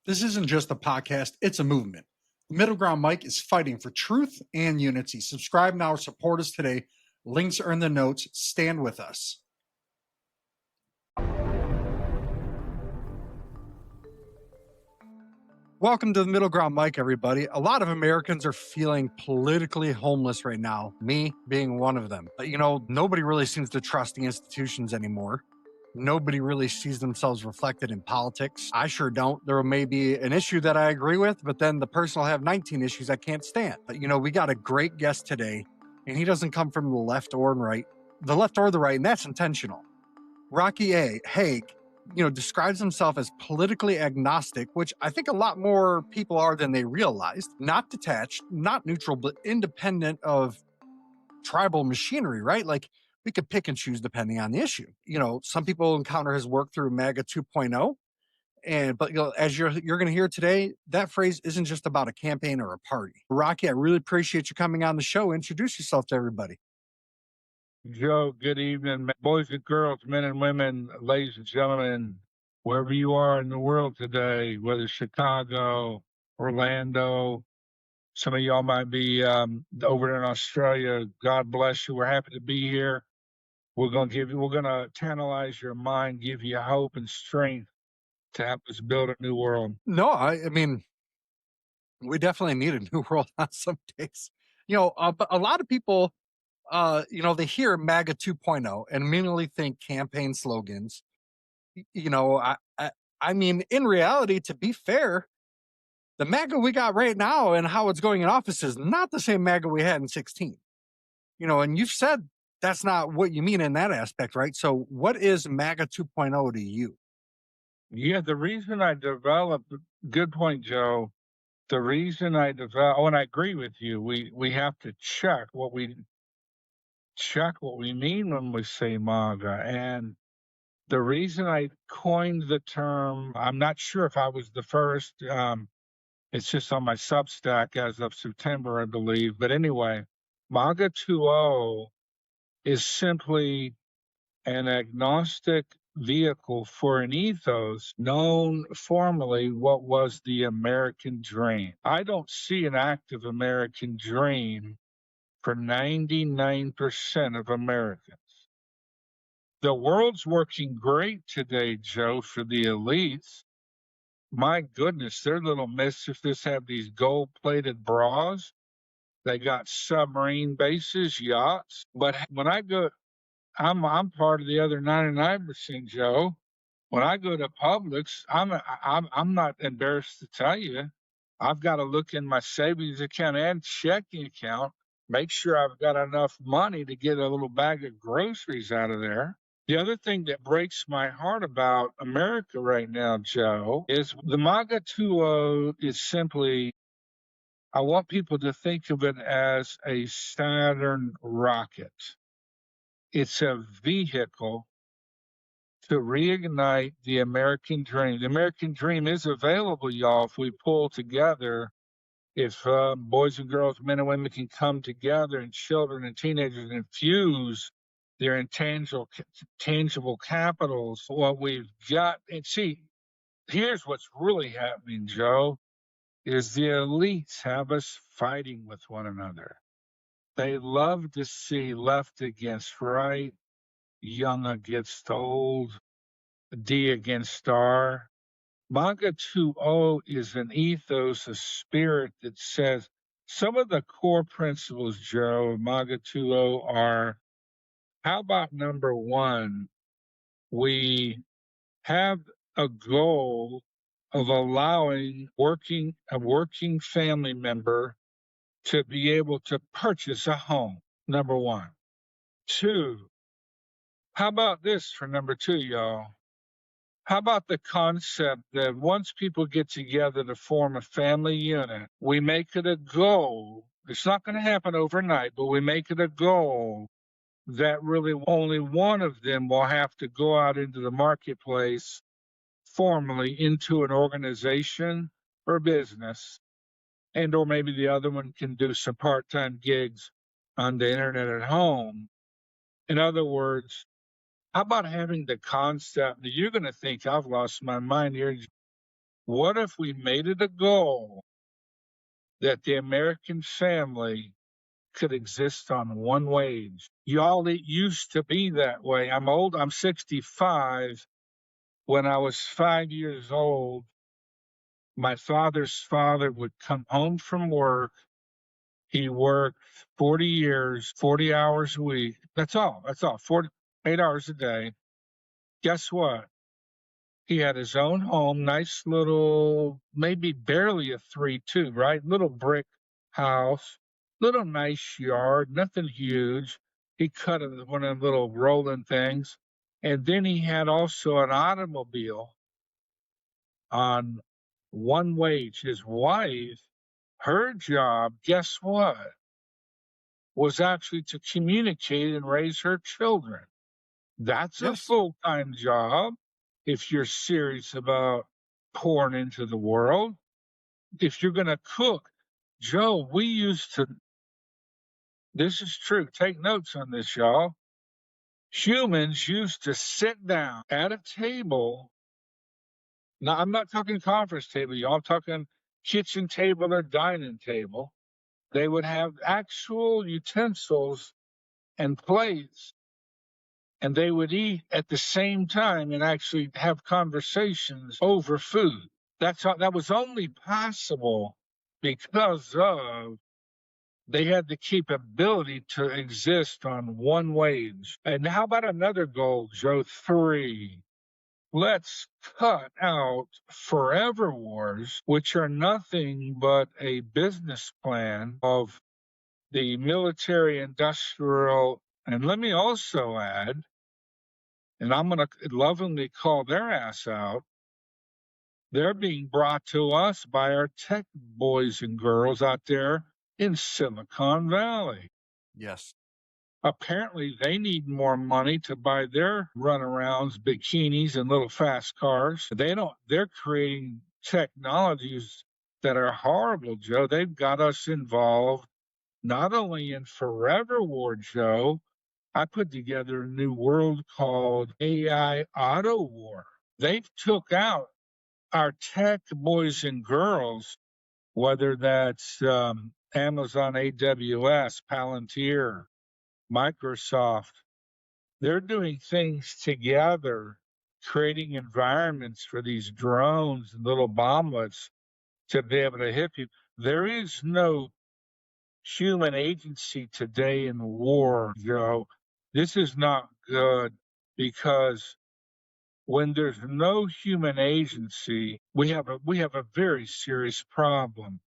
This isn't just a podcast, it's a movement. The Middle Ground Mike is fighting for truth and unity. Subscribe now or support us today. Links are in the notes. Stand with us. Welcome to the Middle Ground Mike, everybody. A lot of Americans are feeling politically homeless right now, me being one of them. Nobody really seems to trust the institutions anymore. Nobody really sees themselves reflected in politics. I sure don't. There may be an issue that I agree with, but then the person will have 19 issues I can't stand. But we got a great guest today, and he doesn't come from the left or the right, and that's intentional. Rocky Haag, describes himself as politically agnostic, which I think a lot more people are than they realized. Not detached, not neutral, but independent of tribal machinery, right? Like, we could pick and choose depending on the issue. Some people encounter his work through MAGA 2.0. But as you're going to hear today, that phrase isn't just about a campaign or a party. Rocky, I really appreciate you coming on the show. Introduce yourself to everybody. Joe, good evening, boys and girls, men and women, ladies and gentlemen, wherever you are in the world today, whether it's Chicago, Orlando, some of y'all might be over there in Australia. God bless you. We're happy to be here. We're going to tantalize your mind, give you hope and strength to help us build a new world. No, I mean, we definitely need a new world on some days. But a lot of people, they hear MAGA 2.0 and immediately think campaign slogans. I mean, in reality, to be fair, the MAGA we got right now and how it's going in office is not the same MAGA we had in 16. And you've said that's not what you mean in that aspect, right? So what is MAGA 2.0 to you? Yeah, the reason I developed, good point, Joe. The reason I developed, and I agree with you, we have to check what we mean when we say MAGA. And the reason I coined the term, I'm not sure if I was the first. It's just on my Substack as of September, I believe. But anyway, MAGA 2.0 is simply an agnostic vehicle for an ethos known formally what was the American dream. I don't see an active American dream for 99% of Americans. The world's working great today, Joe, for the elites. My goodness, they're little mischievous, have these gold-plated bras. They got submarine bases, yachts. But when I go, I'm part of the other 99%, Joe. When I go to Publix, I'm not embarrassed to tell you, I've got to look in my savings account and checking account, make sure I've got enough money to get a little bag of groceries out of there. The other thing that breaks my heart about America right now, Joe, is the MAGA 2.0 is simply, I want people to think of it as a Saturn rocket. It's a vehicle to reignite the American dream. The American dream is available, y'all, if we pull together, if boys and girls, men and women can come together, and children and teenagers infuse their tangible capitals, what we've got. And see, here's what's really happening, Joe, is the elites have us fighting with one another. They love to see left against right, young against old, D against R. MAGA 2.0 is an ethos, a spirit that says some of the core principles, Joe, of MAGA 2.0 are, how about number one, we have a goal of allowing a working family member to be able to purchase a home, number one. Two, how about this for number two, y'all? How about the concept that once people get together to form a family unit, we make it a goal. It's not going to happen overnight, but we make it a goal that really only one of them will have to go out into the marketplace formally into an organization or business, and or maybe the other one can do some part-time gigs on the internet at home. In other words, how about having the concept that you're going to think I've lost my mind here? What if we made it a goal that the American family could exist on one wage? Y'all, it used to be that way. I'm old, I'm 65. When I was 5 years old, my father's father would come home from work. He worked 40 years, 40 hours a week. That's all. 48 hours a day. Guess what? He had his own home, nice little, maybe barely a 3-2, right? Little brick house, little nice yard, nothing huge. He cut one of the little rolling things. And then he had also an automobile on one wage. His wife, her job, guess what? Was actually to communicate and raise her children. That's a Yes. full-time job if you're serious about pouring into the world. If you're going to cook, Joe, we used to, this is true. Take notes on this, y'all. Humans used to sit down at a table. Now, I'm not talking conference table, y'all. I'm talking kitchen table or dining table. They would have actual utensils and plates, and they would eat at the same time and actually have conversations over food. That was only possible because of they had the capability to exist on one wage. And how about another goal, Joe? 3. Let's cut out forever wars, which are nothing but a business plan of the military industrial. And let me also add, and I'm going to lovingly call their ass out, they're being brought to us by our tech boys and girls out there in Silicon Valley. Yes. Apparently, they need more money to buy their runarounds, bikinis, and little fast cars. They're creating technologies that are horrible, Joe. They've got us involved not only in forever war, Joe. I put together a new world called AI Auto War. They've took out our tech boys and girls, whether that's Amazon AWS, Palantir, Microsoft, they're doing things together, creating environments for these drones and little bomblets to be able to hit people. There is no human agency today in war, Joe. This is not good because when there's no human agency, we have a very serious problem.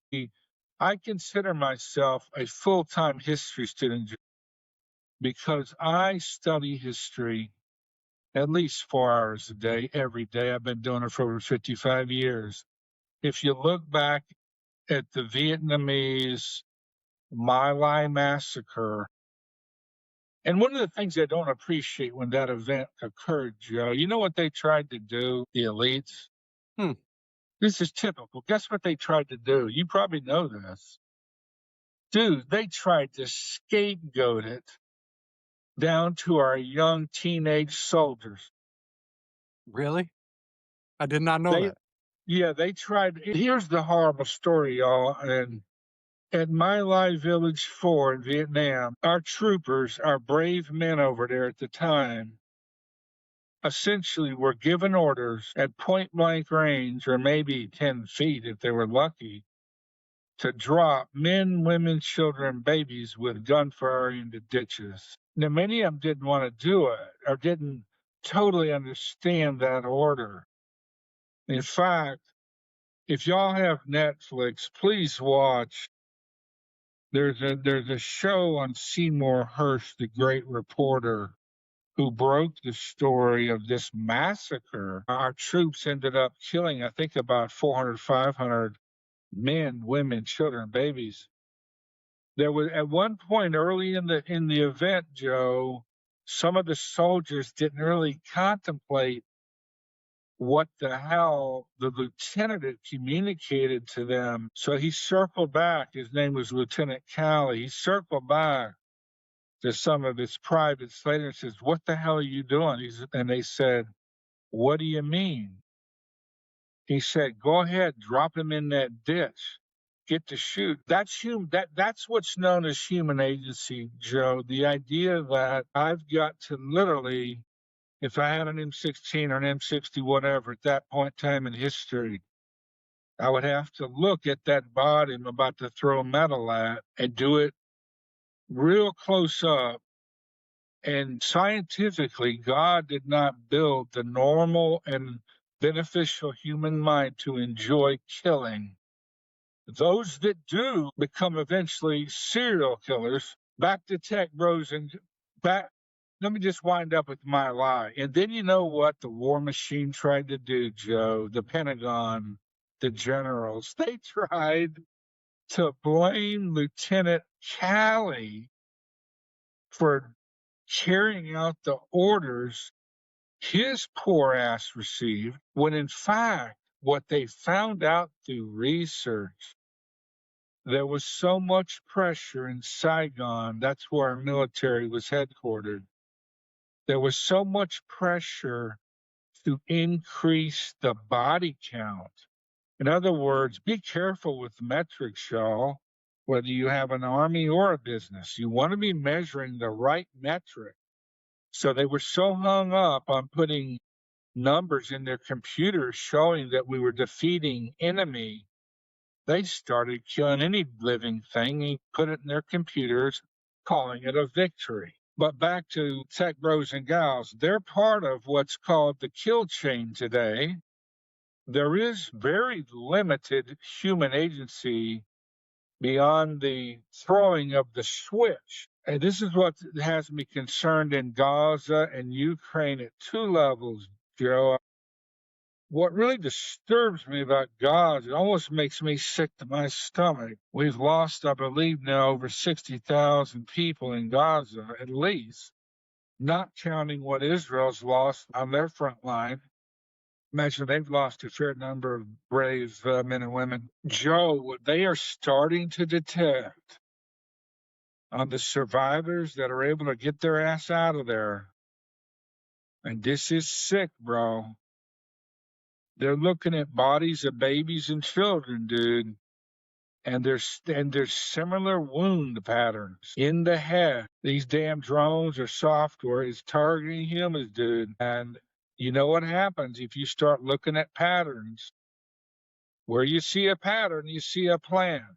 I consider myself a full-time history student because I study history at least 4 hours a day, every day. I've been doing it for over 55 years. If you look back at the Vietnamese My Lai massacre, and one of the things I don't appreciate when that event occurred, Joe, you know what they tried to do, the elites? Hmm. This is typical. Guess what they tried to do? You probably know this. Dude, they tried to scapegoat it down to our young teenage soldiers. Really? I did not know They, that. yeah, they tried. Here's the horrible story, y'all. And at My Lai Village 4 in Vietnam, our troopers, our brave men over there at the time, essentially were given orders at point blank range, or maybe 10 feet if they were lucky, to drop men, women, children, babies with gunfire into ditches. Now, many of them didn't want to do it or didn't totally understand that order. In fact, if y'all have Netflix, please watch. There's a show on Seymour Hersh, the great reporter, who broke the story of this massacre. Our troops ended up killing, I think, about 400, 500 men, women, children, babies. There was at one point early in the event, Joe, some of the soldiers didn't really contemplate what the hell the lieutenant had communicated to them. So he circled back. His name was Lieutenant Calley. He circled back to some of his privates later and says, "What the hell are you doing?" And they said, "What do you mean?" He said, go ahead, drop him in that ditch. Get to shoot. That's what's known as human agency, Joe. The idea that I've got to literally, if I had an M16 or an M60, whatever, at that point in time in history, I would have to look at that body I'm about to throw metal at and do it real close up. And scientifically, God did not build the normal and beneficial human mind to enjoy killing. Those that do become eventually serial killers. Back to tech bros and back. Let me just wind up with my lie. And then you know what the war machine tried to do, Joe? The Pentagon, the generals, they tried to blame Lieutenant Calley for carrying out the orders his poor ass received, when in fact, what they found out through research, there was so much pressure in Saigon, that's where our military was headquartered. There was so much pressure to increase the body count. In other words, be careful with metrics, y'all, whether you have an army or a business. You want to be measuring the right metric. So they were so hung up on putting numbers in their computers showing that we were defeating enemy, they started killing any living thing and put it in their computers, calling it a victory. But back to tech bros and gals, they're part of what's called the kill chain today. There is very limited human agency beyond the throwing of the switch. And this is what has me concerned in Gaza and Ukraine at two levels, Joe. What really disturbs me about Gaza, it almost makes me sick to my stomach. We've lost, I believe, now over 60,000 people in Gaza, at least, not counting what Israel's lost on their front line. Imagine they've lost a fair number of brave men and women. Joe, what they are starting to detect on the survivors that are able to get their ass out of there, and this is sick, bro. They're looking at bodies of babies and children, dude, and there's similar wound patterns in the head. These damn drones or software is targeting humans, dude. And you know what happens if you start looking at patterns? Where you see a pattern, you see a plan,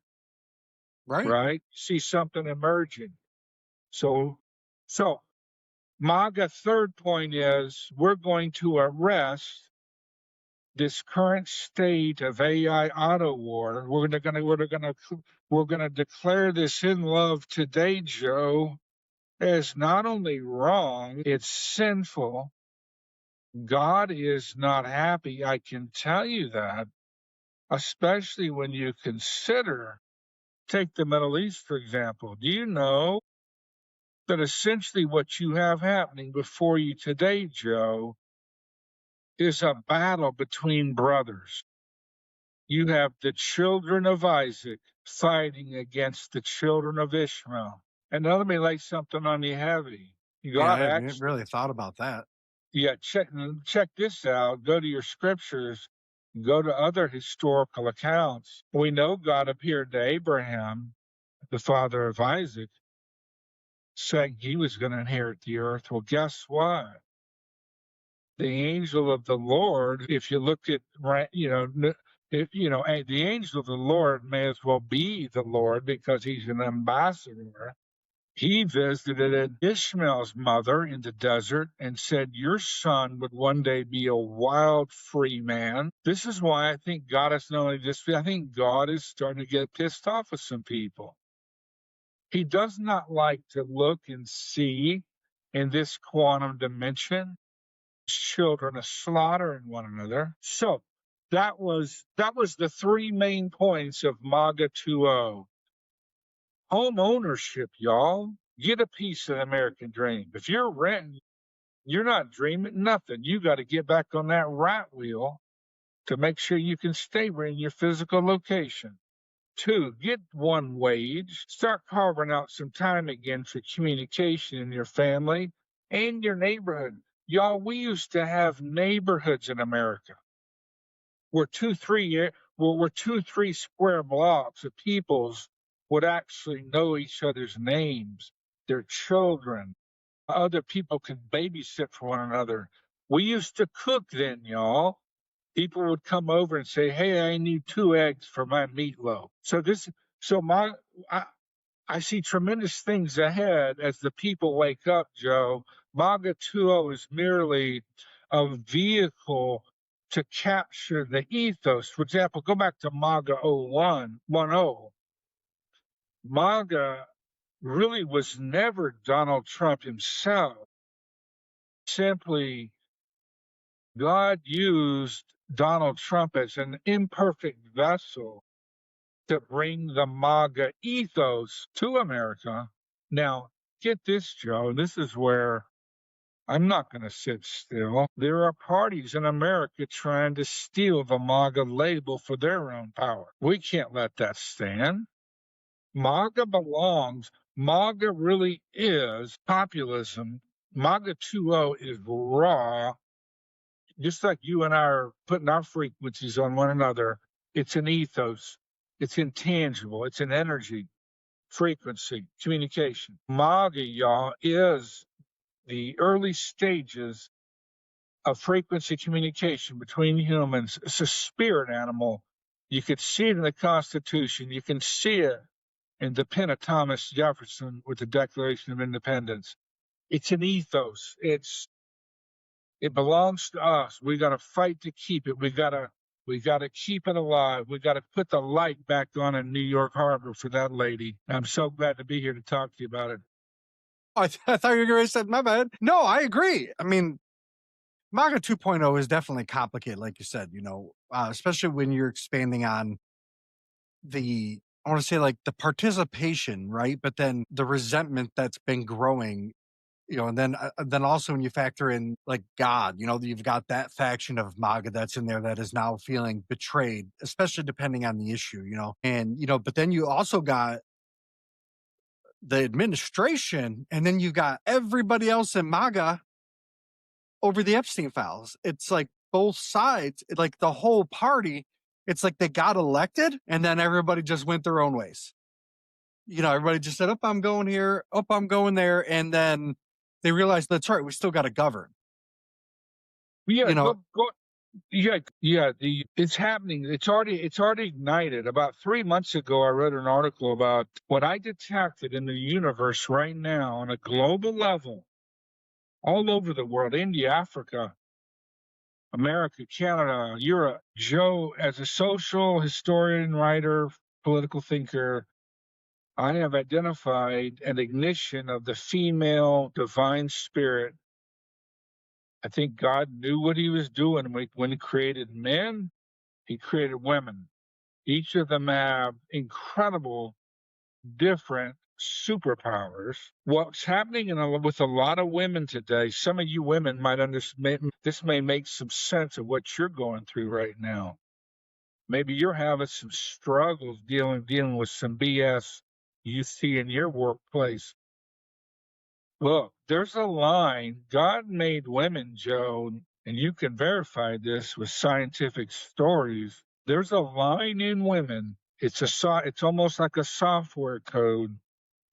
Right. right? You see something emerging. So MAGA third point is we're going to arrest this current state of AI auto war. We're gonna declare this in love today, Joe, as not only wrong, it's sinful. God is not happy. I can tell you that, especially when you consider, take the Middle East, for example. Do you know that essentially what you have happening before you today, Joe, is a battle between brothers? You have the children of Isaac fighting against the children of Ishmael. And now let me lay something on you heavy. Yeah, I haven't really thought about that. Yeah, check this out. Go to your scriptures. Go to other historical accounts. We know God appeared to Abraham, the father of Isaac, saying he was going to inherit the earth. Well, guess what? The angel of the Lord, if you look at, the angel of the Lord may as well be the Lord because he's an ambassador. He visited Ishmael's mother in the desert and said, your son would one day be a wild, free man. This is why I think God is not only just, I think God is starting to get pissed off with some people. He does not like to look and see in this quantum dimension children are slaughtering one another. So that was the three main points of MAGA 2.0. Home ownership, y'all. Get a piece of the American dream. If you're renting, you're not dreaming nothing. You got to get back on that rat wheel to make sure you can stay in your physical location. 2, get one wage. Start carving out some time again for communication in your family and your neighborhood. Y'all, we used to have neighborhoods in America. where 2-3 square blocks of peoples would actually know each other's names, their children. Other people could babysit for one another. We used to cook then, y'all. People would come over and say, "Hey, I need 2 eggs for my meatloaf." I see tremendous things ahead as the people wake up, Joe. MAGA 2.0 is merely a vehicle to capture the ethos. For example, go back to MAGA 1.0. MAGA really was never Donald Trump himself. Simply, God used Donald Trump as an imperfect vessel to bring the MAGA ethos to America. Now, get this, Joe. This is where I'm not going to sit still. There are parties in America trying to steal the MAGA label for their own power. We can't let that stand. MAGA belongs. MAGA really is populism. MAGA 2.0 is raw, just like you and I are putting our frequencies on one another. It's an ethos. It's intangible. It's an energy, frequency, communication. MAGA, y'all, is the early stages of frequency communication between humans. It's a spirit animal. You could see it in the Constitution. You can see it in the pen of Thomas Jefferson with the Declaration of Independence. It's an ethos. It belongs to us. We got to fight to keep it. We got to keep it alive. We got to put the light back on in New York Harbor for that lady. I'm so glad to be here to talk to you about it. I thought you were going to say, my bad. No, I agree. I mean, MAGA 2.0 is definitely complicated, like you said, especially when you're expanding on I want to say like the participation, right? But then the resentment that's been growing, and then also when you factor in like God, you've got that faction of MAGA that's in there that is now feeling betrayed, especially depending on the issue, and, but then you also got the administration, and then you got everybody else in MAGA over the Epstein files. It's like both sides, like the whole party, it's like they got elected and then everybody just went their own ways. Everybody just said, I'm going here, I'm going there. And then they realized that's right, we still got to govern. Yeah, it's happening. It's already ignited. About 3 months ago, I wrote an article about what I detected in the universe right now on a global level, all over the world, India, Africa, America, Canada, Europe. Joe, as a social historian, writer, political thinker, I have identified an ignition of the female divine spirit. I think God knew what he was doing when he created men, he created women. Each of them have incredible, different superpowers. What's happening with a lot of women today, some of you women might understand, this may make some sense of what you're going through right now. Maybe you're having some struggles dealing with some BS you see in your workplace. Look, there's a line. God made women, Joe, and you can verify this with scientific stories. There's a line in women. It's almost like a software code.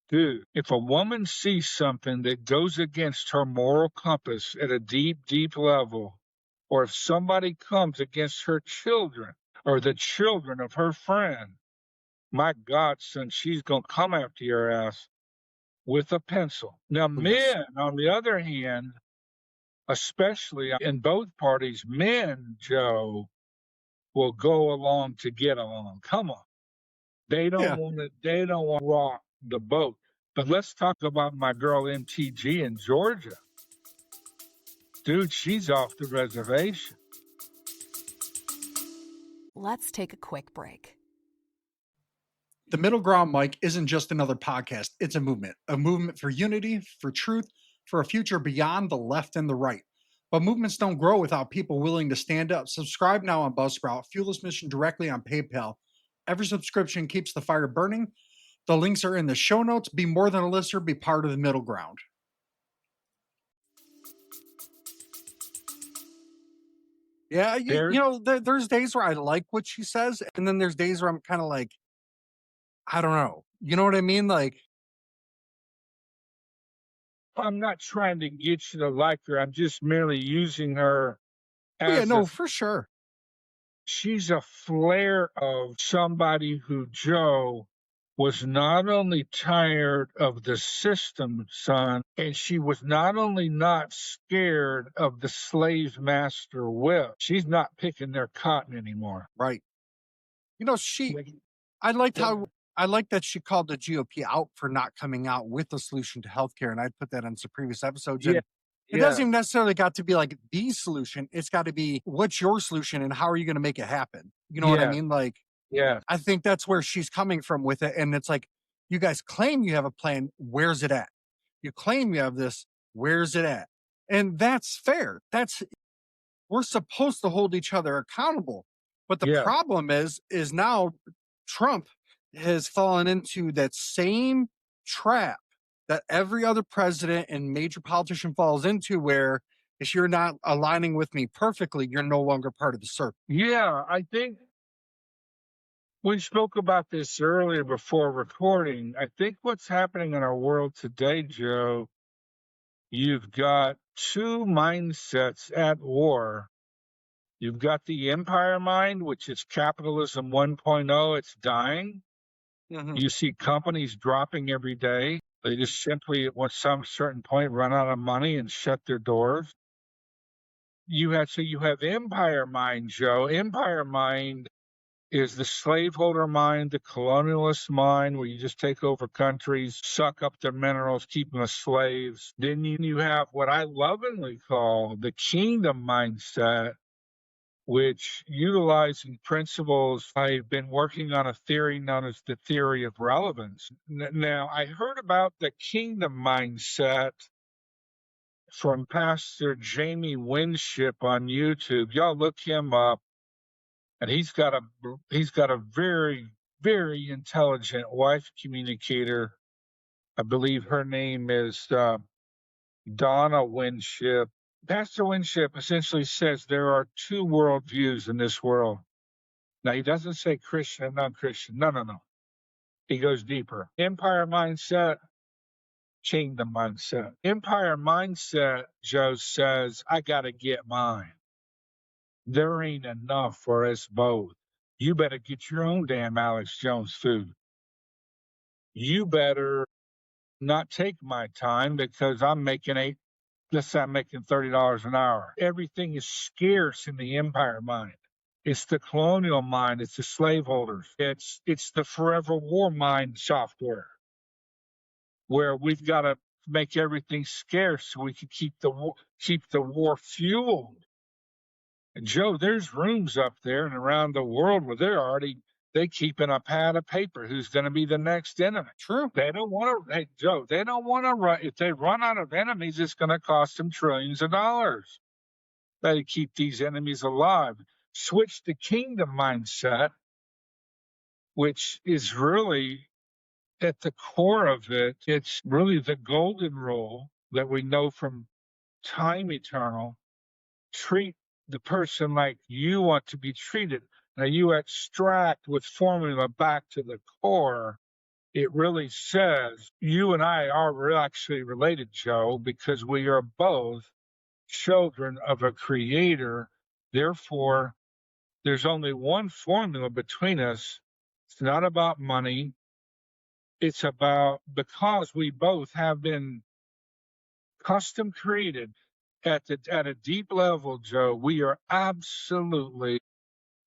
Dude, if a woman sees something that goes against her moral compass at a deep, deep level, or if somebody comes against her children or the children of her friend, my God, son, she's going to come after your ass with a pencil. Now, men, on the other hand, especially in both parties, men, Joe, will go along to get along. Come on. They don't want to rock the boat. But let's talk about my girl MTG in Georgia. Dude, she's off the reservation. Let's take a quick break. The Middle Ground, Mike, isn't just another podcast. It's a movement for unity, for truth, for a future beyond the left and the right. But movements don't grow without people willing to stand up. Subscribe now on Buzzsprout. Fuel this mission directly on PayPal. Every subscription keeps the fire burning. The links are in the show notes. Be more than a listener. Be part of the Middle Ground. Yeah, There, there's days where I like what she says, and then there's days where I'm kind of like, I don't know. You know what I mean? Like, I'm not trying to get you to like her. I'm just merely using her oh yeah, as no, for sure. she's a flare of somebody who, Joe, was not only tired of the system, son, and she was not only not scared of the slave master whip, she's not picking their cotton anymore. Right. I liked how I like that she called the GOP out for not coming out with a solution to healthcare, and I put that on some previous episodes. Yeah, And it doesn't even necessarily got to be like the solution. It's got to be what's your solution and how are you going to make it happen? You know what I yeah, mean? Like, yeah, I think that's where she's coming from with it. And it's like, you guys claim you have a plan. Where's it at? You claim you have this. Where's it at? And that's fair. We're supposed to hold each other accountable. But the yeah. problem is now Trump has fallen into that same trap that every other president and major politician falls into, where if you're not aligning with me perfectly, you're no longer part of the circle. Yeah, I think we spoke about this earlier before recording. I think what's happening in our world today, Joe, you've got two mindsets at war. You've got the empire mind, which is capitalism 1.0, it's dying. Mhm. You see companies dropping every day. They just simply, at some certain point, run out of money and shut their doors. You have empire mind, Joe. Empire mind is the slaveholder mind, the colonialist mind, where you just take over countries, suck up their minerals, keep them as slaves. Then you have what I lovingly call the kingdom mindset, which utilizing principles. I've been working on a theory known as the theory of relevance. Now, I heard about the kingdom mindset from Pastor Jamie Winship on YouTube. Y'all look him up, and he's got a very, very intelligent wife communicator. I believe her name is Donna Winship. Pastor Winship essentially says there are two worldviews in this world. Now, he doesn't say Christian and non-Christian. No, no, no. He goes deeper. Empire mindset, kingdom mindset. Empire mindset, Joe says, I got to get mine. There ain't enough for us both. You better get your own damn Alex Jones food. You better not take my time because let's say I'm making $30 an hour. Everything is scarce in the empire mind. It's the colonial mind. It's the slaveholders. It's the forever war mind software, where we've got to make everything scarce so we can keep the war fueled. And Joe, there's rooms up there and around the world where they keep in a pad of paper who's going to be the next enemy. True. They don't want to. Hey, Joe, they don't want to run. If they run out of enemies, it's going to cost them trillions of dollars. They keep these enemies alive. Switch the kingdom mindset, which is really at the core of it. It's really the golden rule that we know from time eternal. Treat the person like you want to be treated. Now, you extract with formula back to the core. It really says you and I are actually related, Joe, because we are both children of a creator. Therefore, there's only one formula between us. It's not about money. It's about, because we both have been custom created at a deep level, Joe, we are absolutely,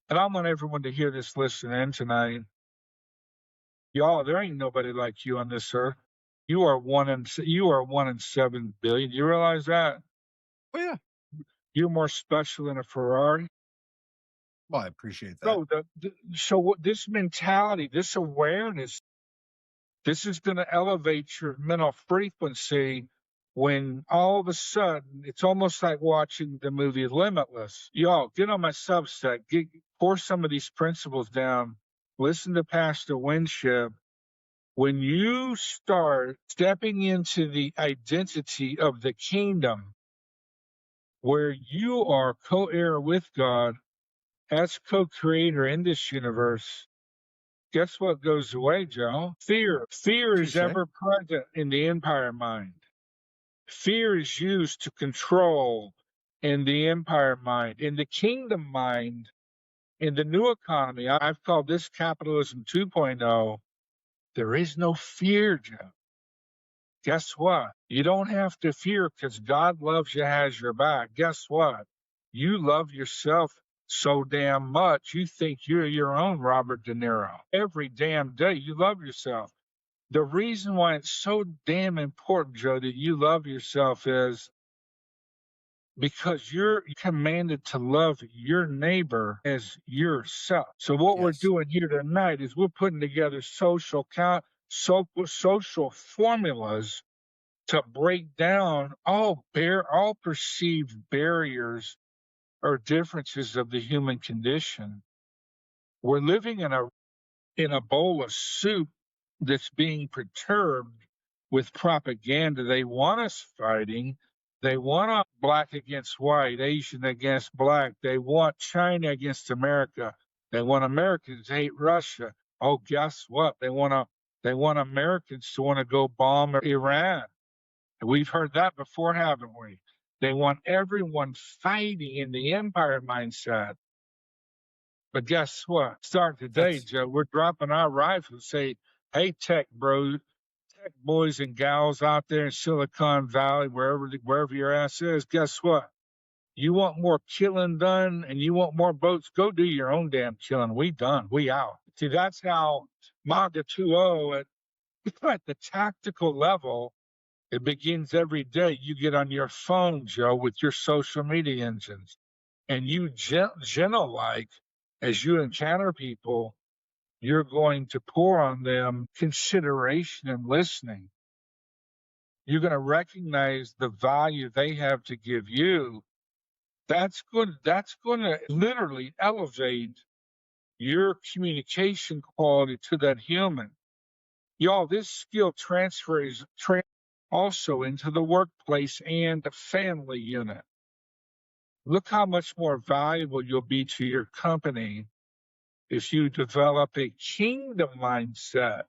and I want everyone to hear this listening tonight. Y'all, there ain't nobody like you on this earth. You are one in 7 billion. You realize that? Oh yeah. You're more special than a Ferrari. Well, I appreciate that. So this mentality, this awareness, this is going to elevate your mental frequency when all of a sudden it's almost like watching the movie Limitless. Y'all, get on my Substack, pour some of these principles down, listen to Pastor Winship. When you start stepping into the identity of the kingdom, where you are co-heir with God as co-creator in this universe, guess what goes away, Joe? Fear. Fear is Touche. ever present in the empire mind. Fear is used to control in the empire mind. In the kingdom mind, in the new economy, I've called this capitalism 2.0, there is no fear, Joe. Guess what? You don't have to fear because God loves you, has your back. Guess what? You love yourself so damn much, you think you're your own Robert De Niro. Every damn day, you love yourself. The reason why it's so damn important, Joe, that you love yourself is because you're commanded to love your neighbor as yourself. So what we're Yes. doing here tonight is we're putting together social formulas to break down all perceived barriers or differences of the human condition. We're living in a bowl of soup that's being perturbed with propaganda. They want us fighting. They want us black against white, Asian against black. They want China against America. They want Americans to hate Russia. Oh, guess what? They want Americans to want to go bomb Iran. We've heard that before, haven't we? They want everyone fighting in the empire mindset. But guess what? Start today, That's Joe. We're dropping our rifles and say, hey, tech boys and gals out there in Silicon Valley, wherever your ass is, guess what? You want more killing done and you want more boats, go do your own damn killing. We done. We out. See, that's how MAGA 2.0 at the tactical level, it begins every day. You get on your phone, Joe, with your social media engines, and you gentle like as you encounter people, you're going to pour on them consideration and listening. You're going to recognize the value they have to give you. That's good. That's going to literally elevate your communication quality to that human. Y'all, this skill transfers also into the workplace and the family unit. Look how much more valuable you'll be to your company if you develop a kingdom mindset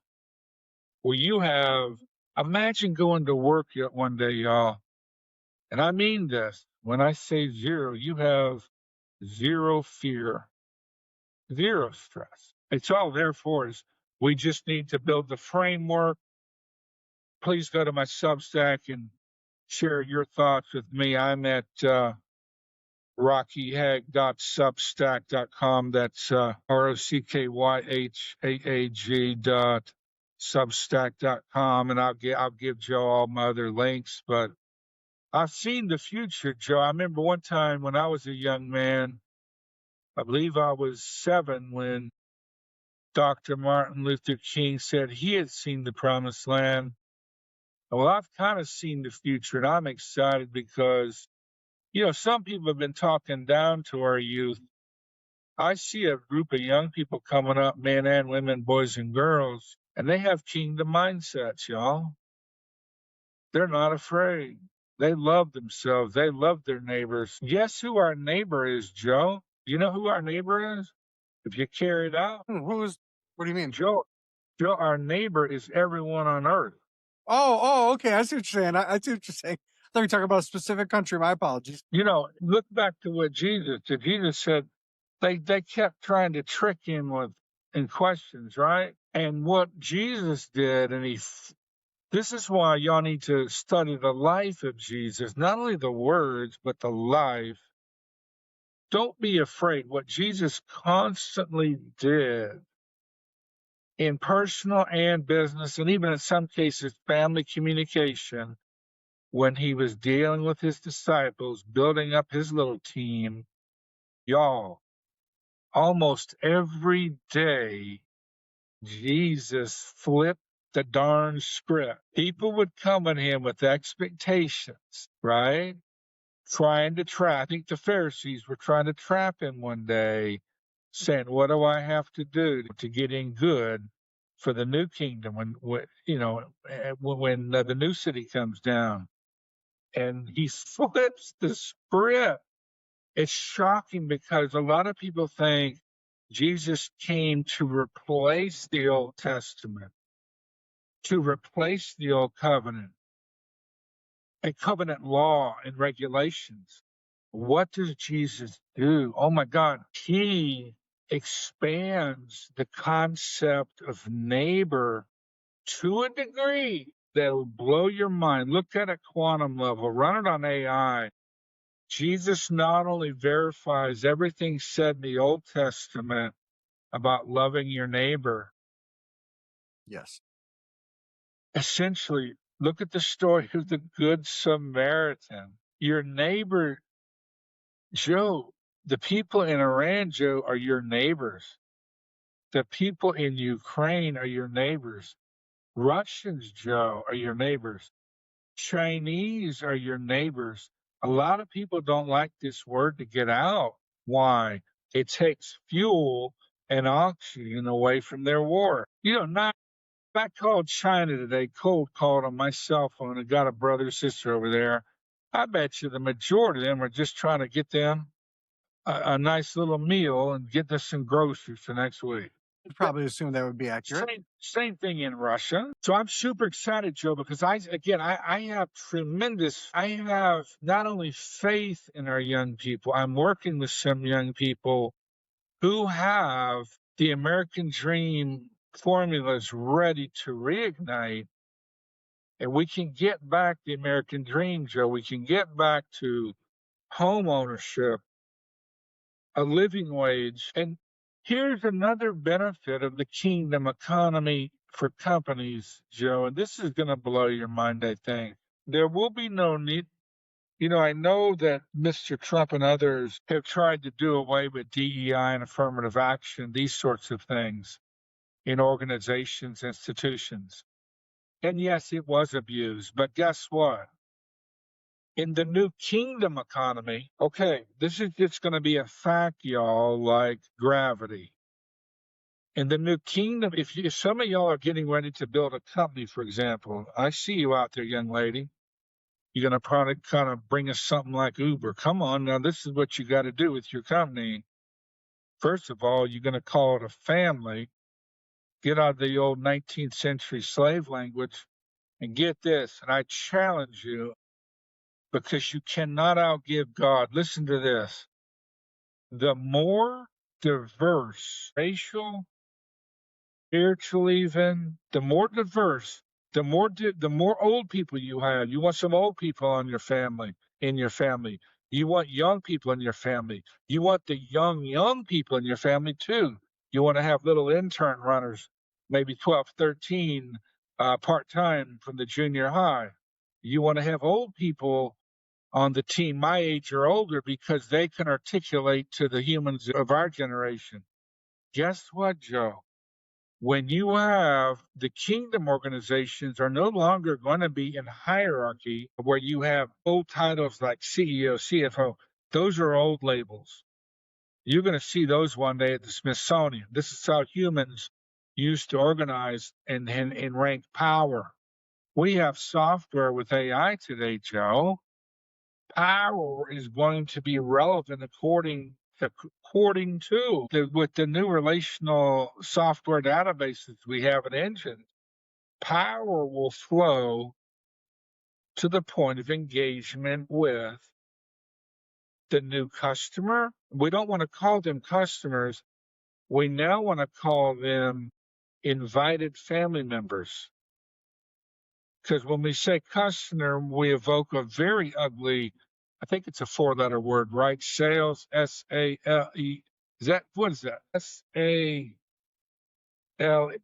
where you have, imagine going to work one day, y'all. And I mean this, when I say zero, you have zero fear, zero stress. It's all there for us. We just need to build the framework. Please go to my Substack and share your thoughts with me. I'm at rockyhaag.substack.com. That's rockyhaag.substack.com. And I'll give Joe all my other links. But I've seen the future, Joe. I remember one time when I was a young man, I believe I was 7 when Dr. Martin Luther King said he had seen the promised land. Well, I've kind of seen the future, and I'm excited because, some people have been talking down to our youth. I see a group of young people coming up, men and women, boys and girls, and they have kingdom mindsets, y'all. They're not afraid. They love themselves. They love their neighbors. Guess who our neighbor is, Joe? You know who our neighbor is? If you carry it out, what do you mean? Joe, our neighbor is everyone on earth. Okay. I see what you're saying. I see what you're saying. I thought you were talking about a specific country. My apologies. Look back to what Jesus did. Jesus said they kept trying to trick him in questions, right? And what Jesus did, this is why y'all need to study the life of Jesus, not only the words, but the life. Don't be afraid. What Jesus constantly did in personal and business, and even in some cases, family communication, when he was dealing with his disciples, building up his little team, y'all, almost every day, Jesus flipped the darn script. People would come at him with expectations, right? Trying to trap. I think the Pharisees were trying to trap him one day, saying, "What do I have to do to get in good for the new kingdom when the new city comes down?" and he flips the script. It's shocking because a lot of people think Jesus came to replace the Old Testament, to replace the Old Covenant, a covenant law and regulations. What does Jesus do? Oh my God, he expands the concept of neighbor to a degree that'll blow your mind. Look at a quantum level, run it on AI. Jesus not only verifies everything said in the Old Testament about loving your neighbor, Yes. essentially, look at the story of the Good Samaritan. Your neighbor, Joe, the people in Iran, Joe, are your neighbors. The people in Ukraine are your neighbors. Russians, Joe, are your neighbors. Chinese are your neighbors. A lot of people don't like this word to get out. Why? It takes fuel and oxygen away from their war. Not. If I called China today, cold called on my cell phone and got a brother or sister over there, I bet you the majority of them are just trying to get them a nice little meal and get us some groceries for next week. I'd probably assume that would be accurate. Same thing in Russia. So I'm super excited, Joe, because I have not only faith in our young people, I'm working with some young people who have the American dream formulas ready to reignite. And we can get back the American dream, Joe. We can get back to home ownership, a living wage. And here's another benefit of the kingdom economy for companies, Joe. And this is going to blow your mind, I think. There will be no need. I know that Mr. Trump and others have tried to do away with DEI and affirmative action, these sorts of things in organizations, institutions. And yes, it was abused. But guess what? In the new kingdom economy, okay, this is just going to be a fact, y'all, like gravity. In the new kingdom, if some of y'all are getting ready to build a company, for example, I see you out there, young lady. You're going to probably kind of bring us something like Uber. Come on, now this is what you got to do with your company. First of all, you're going to call it a family. Get out of the old 19th century slave language and get this. And I challenge you, because you cannot outgive God. Listen to this. The more diverse, racial, spiritual, even the more diverse, the more old people you have. You want some old people in your family. You want young people in your family. You want the young people in your family too. You want to have little intern runners, maybe 12, 13, part-time from the junior high. You want to have old people on the team my age or older because they can articulate to the humans of our generation. Guess what, Joe? When you have the kingdom organizations are no longer going to be in hierarchy where you have old titles like CEO, CFO. Those are old labels. You're going to see those one day at the Smithsonian. This is how humans used to organize and rank power. We have software with AI today, Joe. Power is going to be relevant according to with the new relational software databases we have in Engine. Power will flow to the point of engagement with the new customer. We don't want to call them customers. We now want to call them invited family members. Because when we say customer, we evoke a very ugly, I think it's a 4-letter word, right? Sales, S-A-L-E. What is that? S-A-L,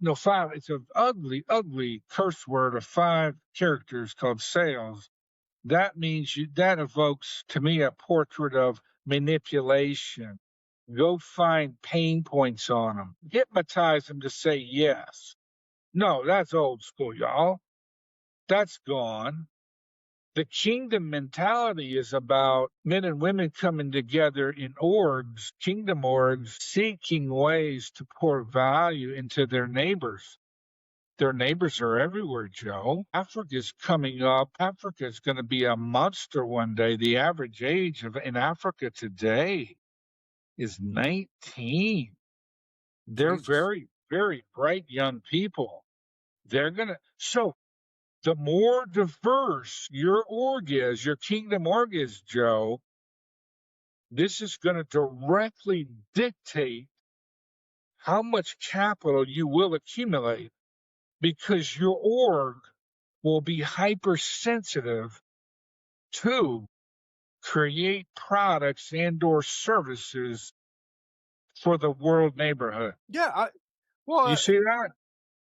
no, 5. It's an ugly, ugly curse word of 5 characters called sales. That means that evokes to me a portrait of manipulation. Go find pain points on them. Hypnotize them to say yes. No, that's old school, y'all. That's gone. The kingdom mentality is about men and women coming together in orgs, kingdom orgs, seeking ways to pour value into their neighbors. Their neighbors are everywhere, Joe. Africa's coming up. Africa is going to be a monster one day. The average age in Africa today is 19. They're Jesus. very, very bright young people. So the more diverse your org is, your kingdom org is, Joe, this is going to directly dictate how much capital you will accumulate because your org will be hypersensitive to create products and or services for the world neighborhood. Yeah. You see that?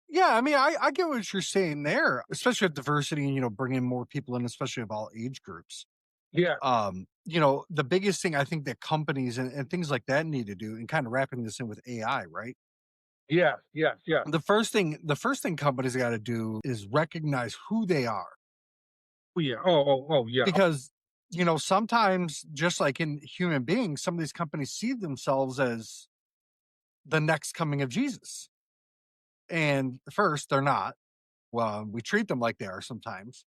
Yeah, I mean, I get what you're saying there, especially with diversity and, bringing more people in, especially of all age groups. Yeah. The biggest thing I think that companies and things like that need to do, and kind of wrapping this in with AI, right? Yeah. The first thing companies got to do is recognize who they are. Oh, yeah. Oh, yeah. Because, sometimes just like in human beings, some of these companies see themselves as the next coming of Jesus. And first, they're not. Well, we treat them like they are sometimes.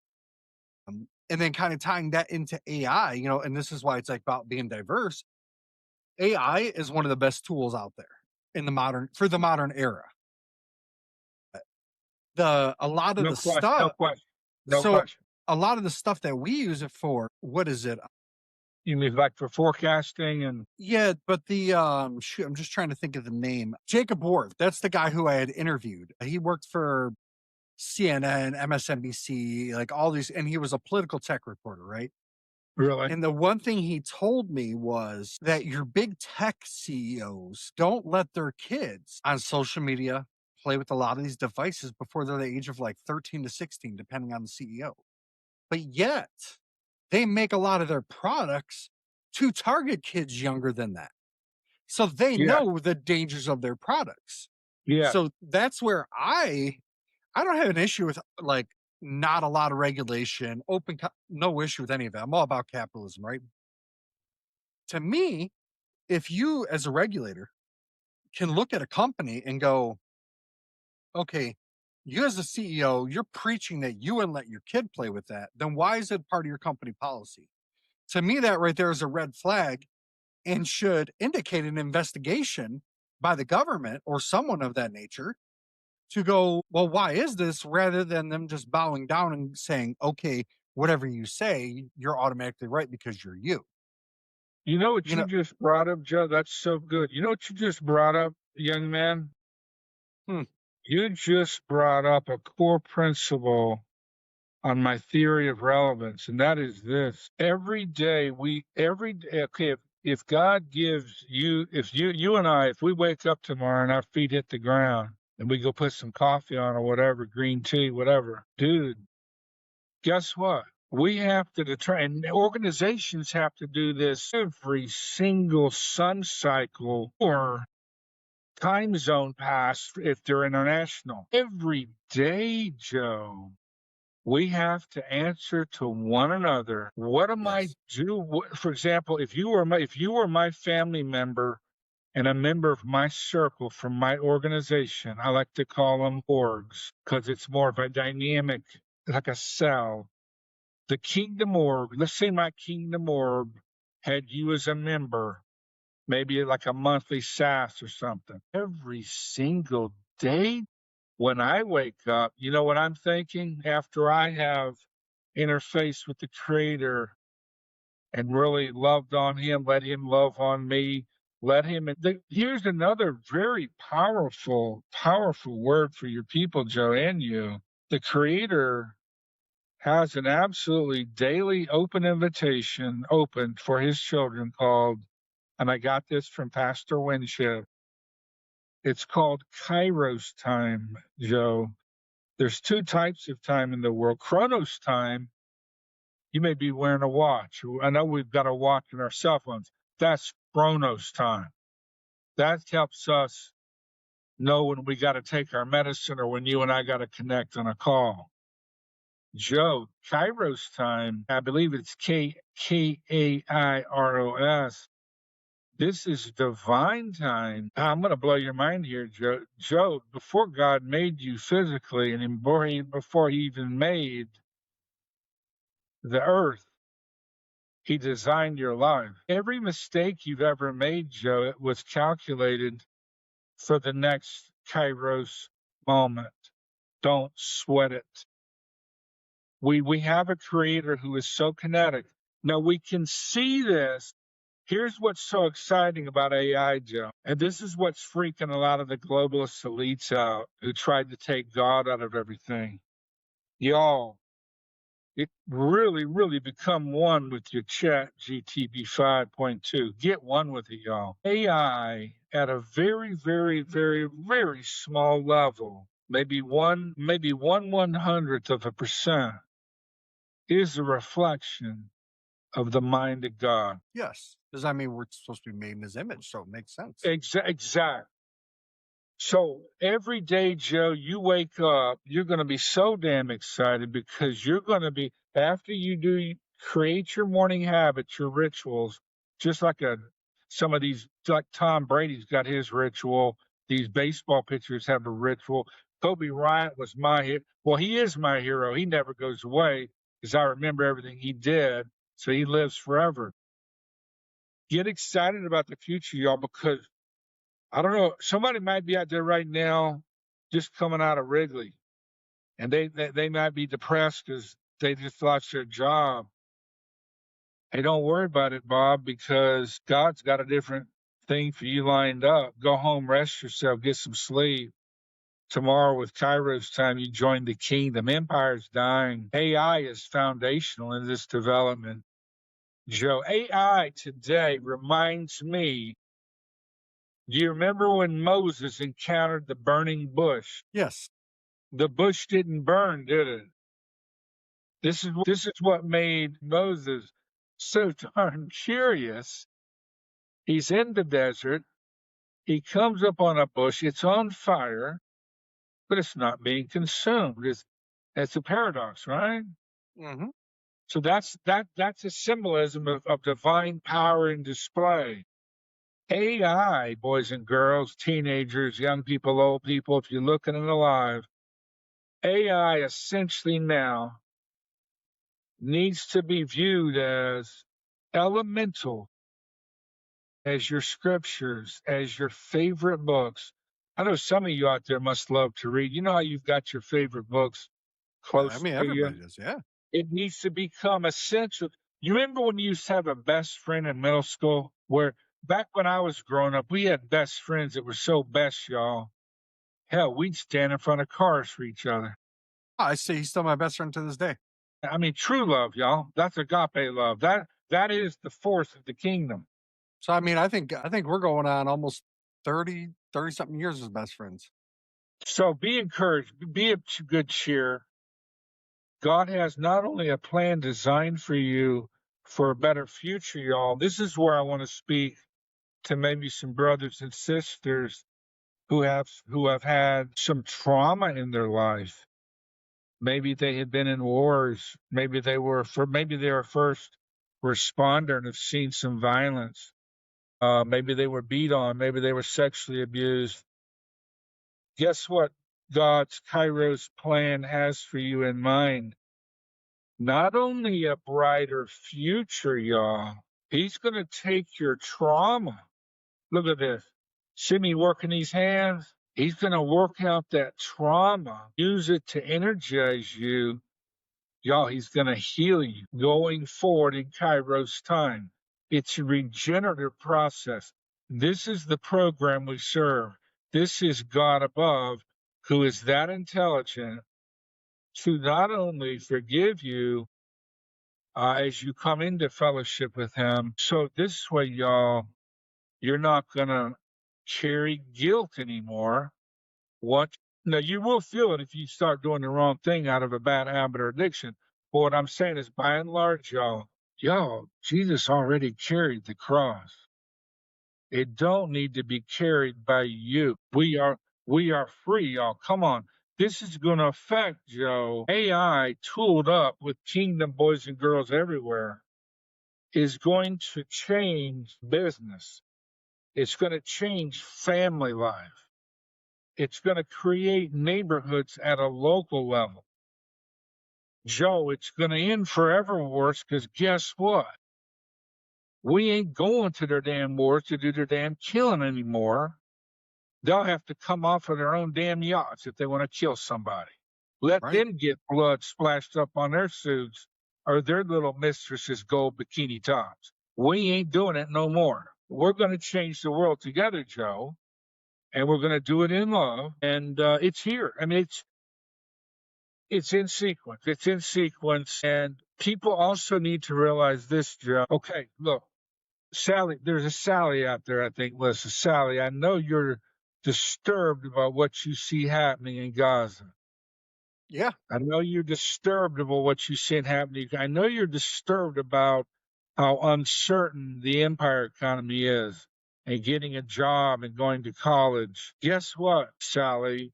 And then kind of tying that into AI, and this is why it's like about being diverse. AI is one of the best tools out there for the modern era. A lot of No the question. No stuff, question. No so question. a lot of the stuff that we use it for, what is it? You mean like for forecasting and Yeah, but shoot, I'm just trying to think of the name. Jacob Worth, that's the guy who I had interviewed. He worked for CNN, MSNBC, like all these, and he was a political tech reporter, right? really? And the one thing he told me was that your big tech CEOs don't let their kids on social media play with a lot of these devices before they're the age of like 13 to 16, depending on the CEO. But yet they make a lot of their products to target kids younger than that. So they Yeah. know the dangers of their products. Yeah. So that's where I don't have an issue with like not a lot of regulation, no issue with any of it. I'm all about capitalism, right? To me, if you as a regulator can look at a company and go, okay, you as a CEO, you're preaching that you wouldn't let your kid play with that, then why is it part of your company policy? To me, that right there is a red flag and should indicate an investigation by the government or someone of that nature to go, well, why is this? Rather than them just bowing down and saying, okay, whatever you say, you're automatically right because you're you. You know what You you know, just brought up, Joe? That's so good. You know what you just brought up, young man? hmm, You just brought up a core principle on my theory of relevance, and that is this. Okay, if God gives you, if you and I, if we wake up tomorrow and our feet hit the ground and we go put some coffee on or whatever, green tea, whatever, dude, guess what? We have to determine, and organizations have to do this every single sun cycle or time zone pass if they're international. Every day, Joe, we have to answer to one another. What am I yes, do? For example, if you were my family member and a member of my circle from my organization, I like to call them orgs because it's more of a dynamic, like a cell. The Kingdom Org, let's say my Kingdom Org had you as a member, maybe like a monthly SAS or something. Every single day when I wake up, you know what I'm thinking? After I have interfaced with the Creator and really loved on Him, let Him love on me, let Him. Here's another very powerful, powerful word for your people, Joe, and you. The Creator has an absolutely daily open invitation opened for his children called, and I got this from Pastor Winship, it's called Kairos time, Joe. There's two types of time in the world. Chronos time, you may be wearing a watch. I know we've got a watch in our cell phones. That's Chronos time. That helps us know when we got to take our medicine or when you and I got to connect on a call. Joe, Kairos time, I believe it's Kairos. This is divine time. I'm going to blow your mind here, Joe. Joe, before God made you physically and before he even made the earth, he designed your life. Every mistake you've ever made, Joe, it was calculated for the next Kairos moment. Don't sweat it. We have a creator who is so kinetic. Now we can see this. Here's what's so exciting about AI, Joe. And this is what's freaking a lot of the globalist elites out who tried to take God out of everything. Y'all, it really become one with your chat GTB 5.2. Get one with it, y'all. AI at a very small level, maybe 1/100th of a percent, is a reflection of the mind of God. Yes. Does that mean we're supposed to be made in his image? So it makes sense. Exactly. So every day, Joe, you wake up, you're going to be so damn excited because you're going to be, after create your morning habits, your rituals, just like some of these, like Tom Brady's got his ritual. These baseball pitchers have a ritual. Kobe Bryant was my hero. Well, he is my hero. He never goes away because I remember everything he did. So he lives forever. Get excited about the future, y'all, because I don't know. Somebody might be out there right now, just coming out of Wrigley, and they might be depressed because they just lost their job. Hey, don't worry about it, Bob, because God's got a different thing for you lined up. Go home, rest yourself, get some sleep. Tomorrow, with Kairos time, you join the kingdom. Empire's dying. AI is foundational in this development. Joe, AI today reminds me. Do you remember when Moses encountered the burning bush? Yes. The bush didn't burn, did it? This is what made Moses so darn curious. He's in the desert. He comes up on a bush. It's on fire, but it's not being consumed. It's a paradox, right? Mm-hmm. So that's a symbolism of divine power in display. AI, boys and girls, teenagers, young people, old people, if you're looking and alive, AI essentially now needs to be viewed as elemental, as your scriptures, as your favorite books. I know some of you out there must love to read. You know how you've got your favorite books I close mean, to you? everybody does. Yeah. It needs to become essential. You remember when you used to have a best friend in middle school? Where back when I was growing up, we had best friends that were so best, y'all. Hell, we'd stand in front of cars for each other. I see. He's still my best friend to this day. I mean, true love, y'all. That's agape love. That is the force of the kingdom. So I mean, I think we're going on almost 30 something years as best friends. So be encouraged. Be of good cheer. God has not only a plan designed for you for a better future, y'all. This is where I want to speak to maybe some brothers and sisters who have had some trauma in their life. Maybe they had been in wars. Maybe they were a first responder and have seen some violence. Maybe they were beat on. Maybe they were sexually abused. Guess what God's Kairos plan has for you in mind? Not only a brighter future, y'all. He's going to take your trauma. Look at this. See me working these hands? He's going to work out that trauma, use it to energize you. Y'all, he's going to heal you going forward in Kairos time. It's a regenerative process. This is the program we serve. This is God above, who is that intelligent to not only forgive you as you come into fellowship with him. So this way, y'all, you're not going to carry guilt anymore. What? Now, you will feel it if you start doing the wrong thing out of a bad habit or addiction. But what I'm saying is, by and large, y'all, Jesus already carried the cross. It don't need to be carried by you. We are free, y'all. Come on. This is going to affect, Joe. AI tooled up with kingdom boys and girls everywhere is going to change business. It's going to change family life. It's going to create neighborhoods at a local level. Joe, it's going to end forever wars because guess what? We ain't going to their damn wars to do their damn killing anymore. They'll have to come off of their own damn yachts if they want to kill somebody. Let Right. them get blood splashed up on their suits or their little mistresses' gold bikini tops. We ain't doing it no more. We're going to change the world together, Joe, and we're going to do it in love. And it's here. I mean, it's in sequence. It's in sequence. And people also need to realize this, Joe. Okay, look, Sally, there's a Sally out there, I think. Listen, Sally, I know you're disturbed about what you see happening in Gaza. Yeah. I know you're disturbed about what you see happening. I know you're disturbed about how uncertain the empire economy is and getting a job and going to college. Guess what, Sally?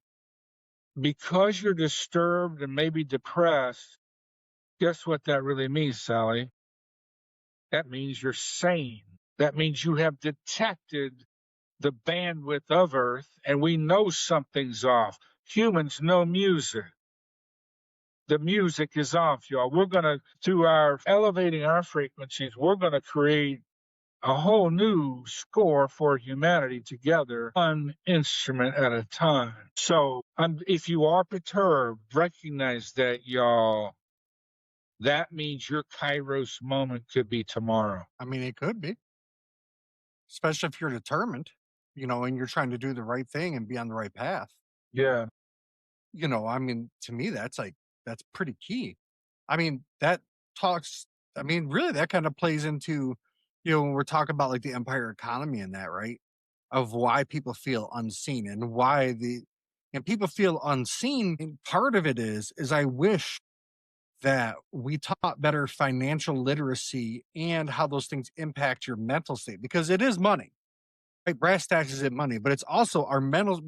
Because you're disturbed and maybe depressed, guess what that really means, Sally? That means you're sane. That means you have detected the bandwidth of Earth, and we know something's off. Humans know music. The music is off, y'all. We're going to, through our elevating our frequencies, we're going to create a whole new score for humanity together, one instrument at a time. So if you are perturbed, recognize that, y'all. That means your Kairos moment could be tomorrow. I mean, it could be, especially if you're determined, and you're trying to do the right thing and be on the right path. Yeah. I mean, to me, that's pretty key. I mean, really that kind of plays into, when we're talking about like the empire economy and that, right? Of why people feel unseen and and people feel unseen. And part of it is I wish that we taught better financial literacy and how those things impact your mental state because it is money, right? Brass tacks is it money, but it's also our mental.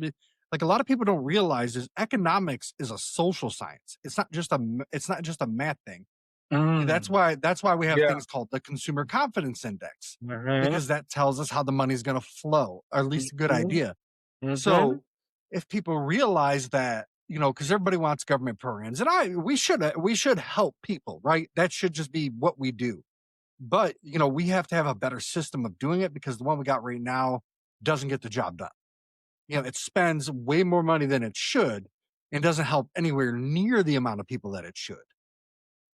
Like a lot of people don't realize is economics is a social science. It's not just a math thing. That's why we have Yeah. things called the consumer confidence index Mhm. because that tells us how the money's going to flow, or at least a good Mhm. idea. Mhm. So if people realize that, because everybody wants government programs, and we should help people, right? That should just be what we do. But we have to have a better system of doing it because the one we got right now doesn't get the job done. It spends way more money than it should and doesn't help anywhere near the amount of people that it should.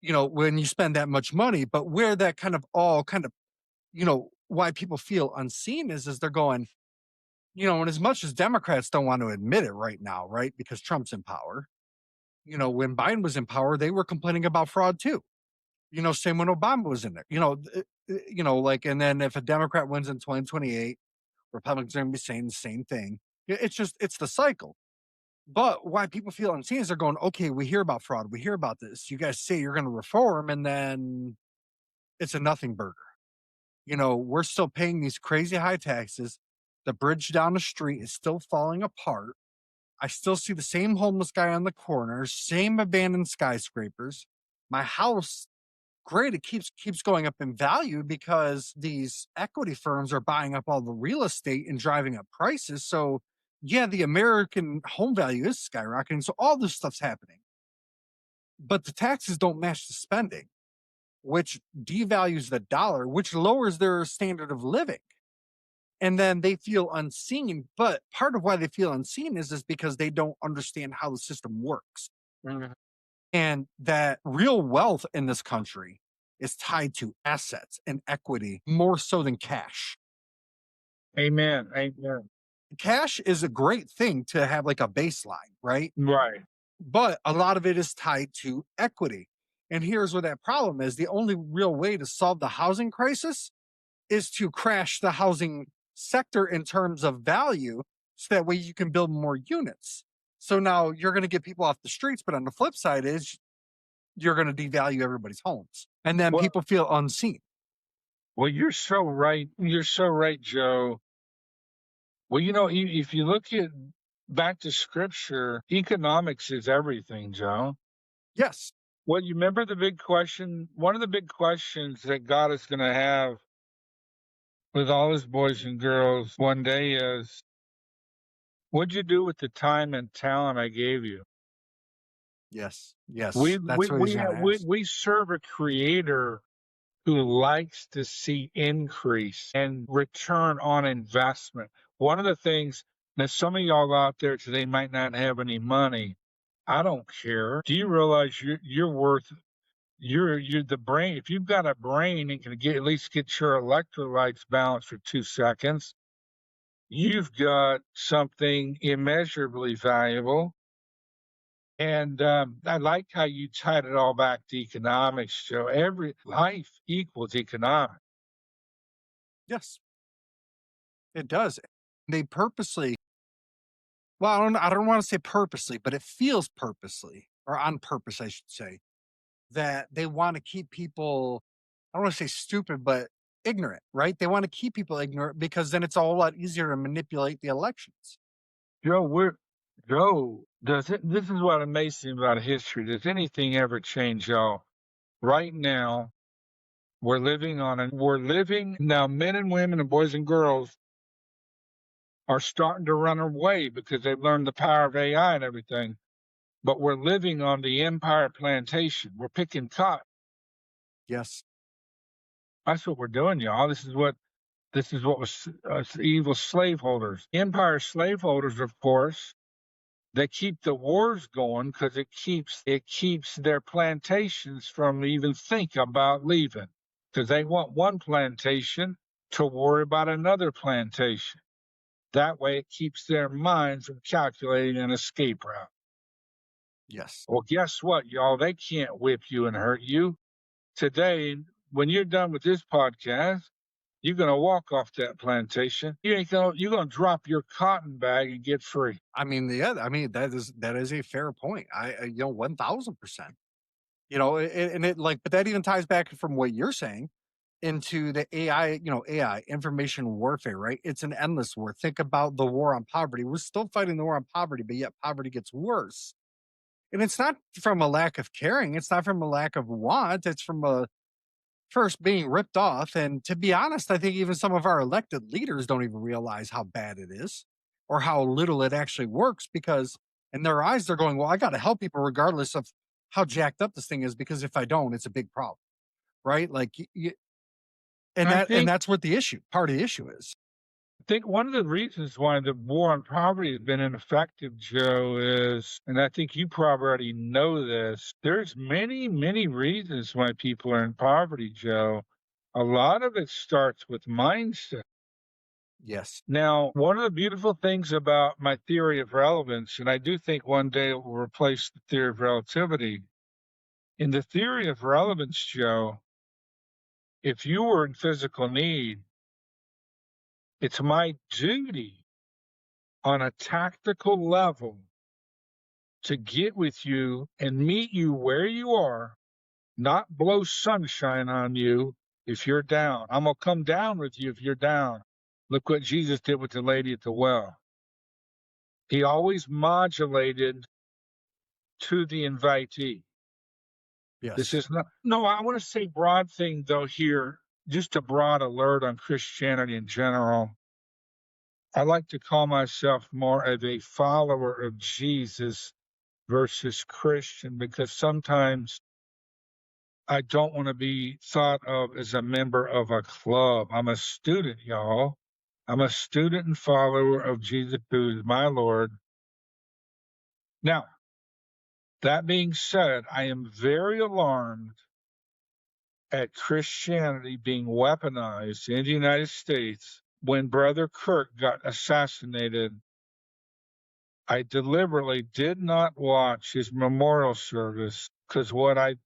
When you spend that much money, but where that kind of all kind of, why people feel unseen is they're going, and as much as Democrats don't want to admit it right now, right? Because Trump's in power, when Biden was in power, they were complaining about fraud too. Same when Obama was in there, like, and then if a Democrat wins in 2028, Republicans are going to be saying the same thing. It's the cycle. But why people feel unseen is they're going, okay, we hear about fraud. We hear about this. You guys say you're going to reform, and then it's a nothing burger. We're still paying these crazy high taxes. The bridge down the street is still falling apart. I still see the same homeless guy on the corner, same abandoned skyscrapers. My house, great, it keeps going up in value because these equity firms are buying up all the real estate and driving up prices. So yeah, the American home value is skyrocketing. So all this stuff's happening. But the taxes don't match the spending, which devalues the dollar, which lowers their standard of living. And then they feel unseen. But part of why they feel unseen is because they don't understand how the system works. Mhm. And that real wealth in this country is tied to assets and equity more so than cash. Amen. Amen. Cash is a great thing to have like a baseline, right? Right. But a lot of it is tied to equity. And here's where that problem is. The only real way to solve the housing crisis is to crash the housing sector in terms of value so that way you can build more units. So now you're going to get people off the streets, but on the flip side is you're going to devalue everybody's homes. And then Well, people feel unseen. well, you're so right. You're so right, Joe. Well, if you look at back to scripture, economics is everything, Joe. Yes. Well, you remember the big question? One of the big questions that God is going to have with all his boys and girls one day is, what'd you do with the time and talent I gave you? Yes. We Yes. we That's what he's we going have, to we ask. we serve a creator who likes to see increase and return on investment. One of the things that some of y'all out there today might not have any money. I don't care. Do you realize you're worth you're the brain? If you've got a brain and can at least get your electrolytes balanced for 2 seconds, you've got something immeasurably valuable. And I like how you tied it all back to economics, Joe. Every life equals economics. Yes, it does. They purposely, well, I don't want to say purposely, but it feels purposely or on purpose, I should say, that they want to keep people, I don't want to say stupid, but ignorant, right? They want to keep people ignorant because then it's a whole lot easier to manipulate the elections. Joe, Joe, this is what amazes me about history. Does anything ever change, y'all? Right now, we're living now, men and women and boys and girls are starting to run away because they've learned the power of AI and everything. But we're living on the empire plantation. We're picking cotton. Yes. That's what we're doing, y'all. This is what was evil slaveholders. Empire slaveholders, of course, they keep the wars going because it keeps their plantations from even think about leaving, because they want one plantation to worry about another plantation. That way, it keeps their minds from calculating an escape route. Yes. Well, guess what, y'all? They can't whip you and hurt you. Today, when you're done with this podcast, you're gonna walk off that plantation. You're gonna drop your cotton bag and get free. I mean, yeah, I mean, that is a fair point. You know, 1000%. You know, and it like, but that even ties back from what you're saying into the AI, you know, AI, information warfare, right? It's an endless war. Think about the war on poverty. We're still fighting the war on poverty, but yet poverty gets worse. And it's not from a lack of caring. It's not from a lack of want. It's from a first being ripped off. And to be honest, I think even some of our elected leaders don't even realize how bad it is or how little it actually works because in their eyes, they're going, well, I got to help people regardless of how jacked up this thing is, because if I don't, it's a big problem. Right. Like, I and think that's what the issue, part of the issue is. I think one of the reasons why the war on poverty has been ineffective, Joe, is, and I think you probably already know this, there's many, many reasons why people are in poverty, Joe. A lot of it starts with mindset. Yes. Now, one of the beautiful things about my theory of relevance, and I do think one day it will replace the theory of relativity. In the theory of relevance, Joe, if you were in physical need, it's my duty on a tactical level to get with you and meet you where you are, not blow sunshine on you if you're down. I'm going to come down with you if you're down. Look what Jesus did with the lady at the well. He always modulated to the invitee. This Yes. is not, no, I want to say broad thing though here, just a broad alert on Christianity in general. I like to call myself more of a follower of Jesus versus Christian, because sometimes I don't want to be thought of as a member of a club. I'm a student, y'all. I'm a student and follower of Jesus, who is my Lord. Now, that being said, I am very alarmed at Christianity being weaponized in the United States. When Brother Kirk got assassinated, I deliberately did not watch his memorial service because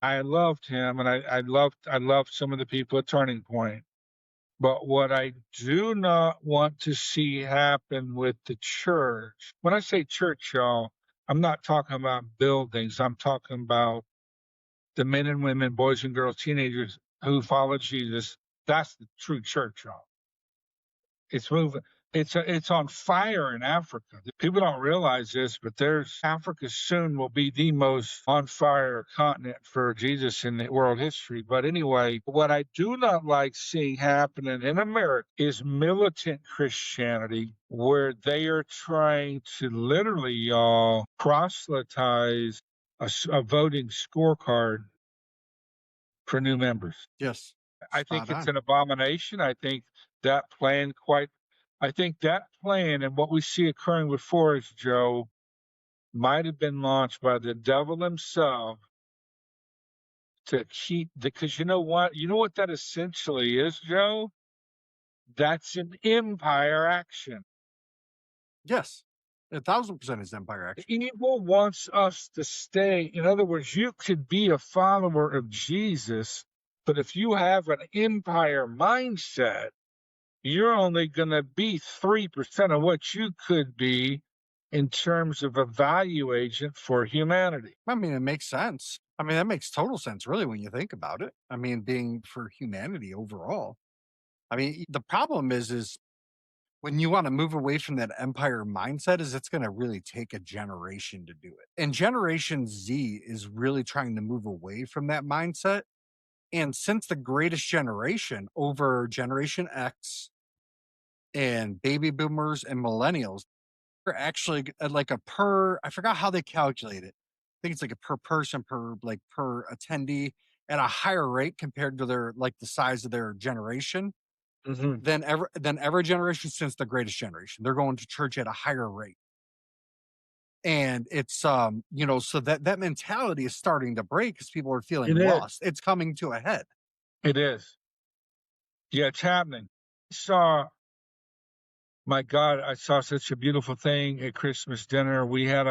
I loved him, and I loved some of the people at Turning Point. But what I do not want to see happen with the church, when I say church, y'all, I'm not talking about buildings. I'm talking about the men and women, boys and girls, teenagers who follow Jesus. That's the true church, y'all. It's moving. It's on fire in Africa. People don't realize this, but Africa soon will be the most on fire continent for Jesus in the world history. But anyway, what I do not like seeing happening in America is militant Christianity, where they are trying to literally, y'all, proselytize a voting scorecard for new members. Yes. I Spot think it's on. an abomination. I think that plan and what we see occurring before us, Joe, might have been launched by the devil himself to keep, because you know what? You know what that essentially is, Joe? That's an empire action. Yes. 1,000% is empire action. Evil wants us to stay. In other words, you could be a follower of Jesus, but if you have an empire mindset, you're only going to be 3% of what you could be in terms of a value agent for humanity. I mean, it makes sense. I mean, that makes total sense, really, when you think about it. I mean, being for humanity overall. I mean, the problem is when you want to move away from that empire mindset, is it's going to really take a generation to do it. And Generation Z is really trying to move away from that mindset. And since the greatest generation over Generation X and baby boomers and millennials are actually like a per, I forgot how they calculate it. I think it's like a per person, per attendee at a higher rate compared to their like the size of their generation Mm-hmm. than every generation since the greatest generation. They're going to church at a higher rate. And it's so that mentality is starting to break because people are feeling It is. lost. It's coming to a head. It is. Yeah, it's happening. My God, I saw such a beautiful thing at Christmas dinner. We had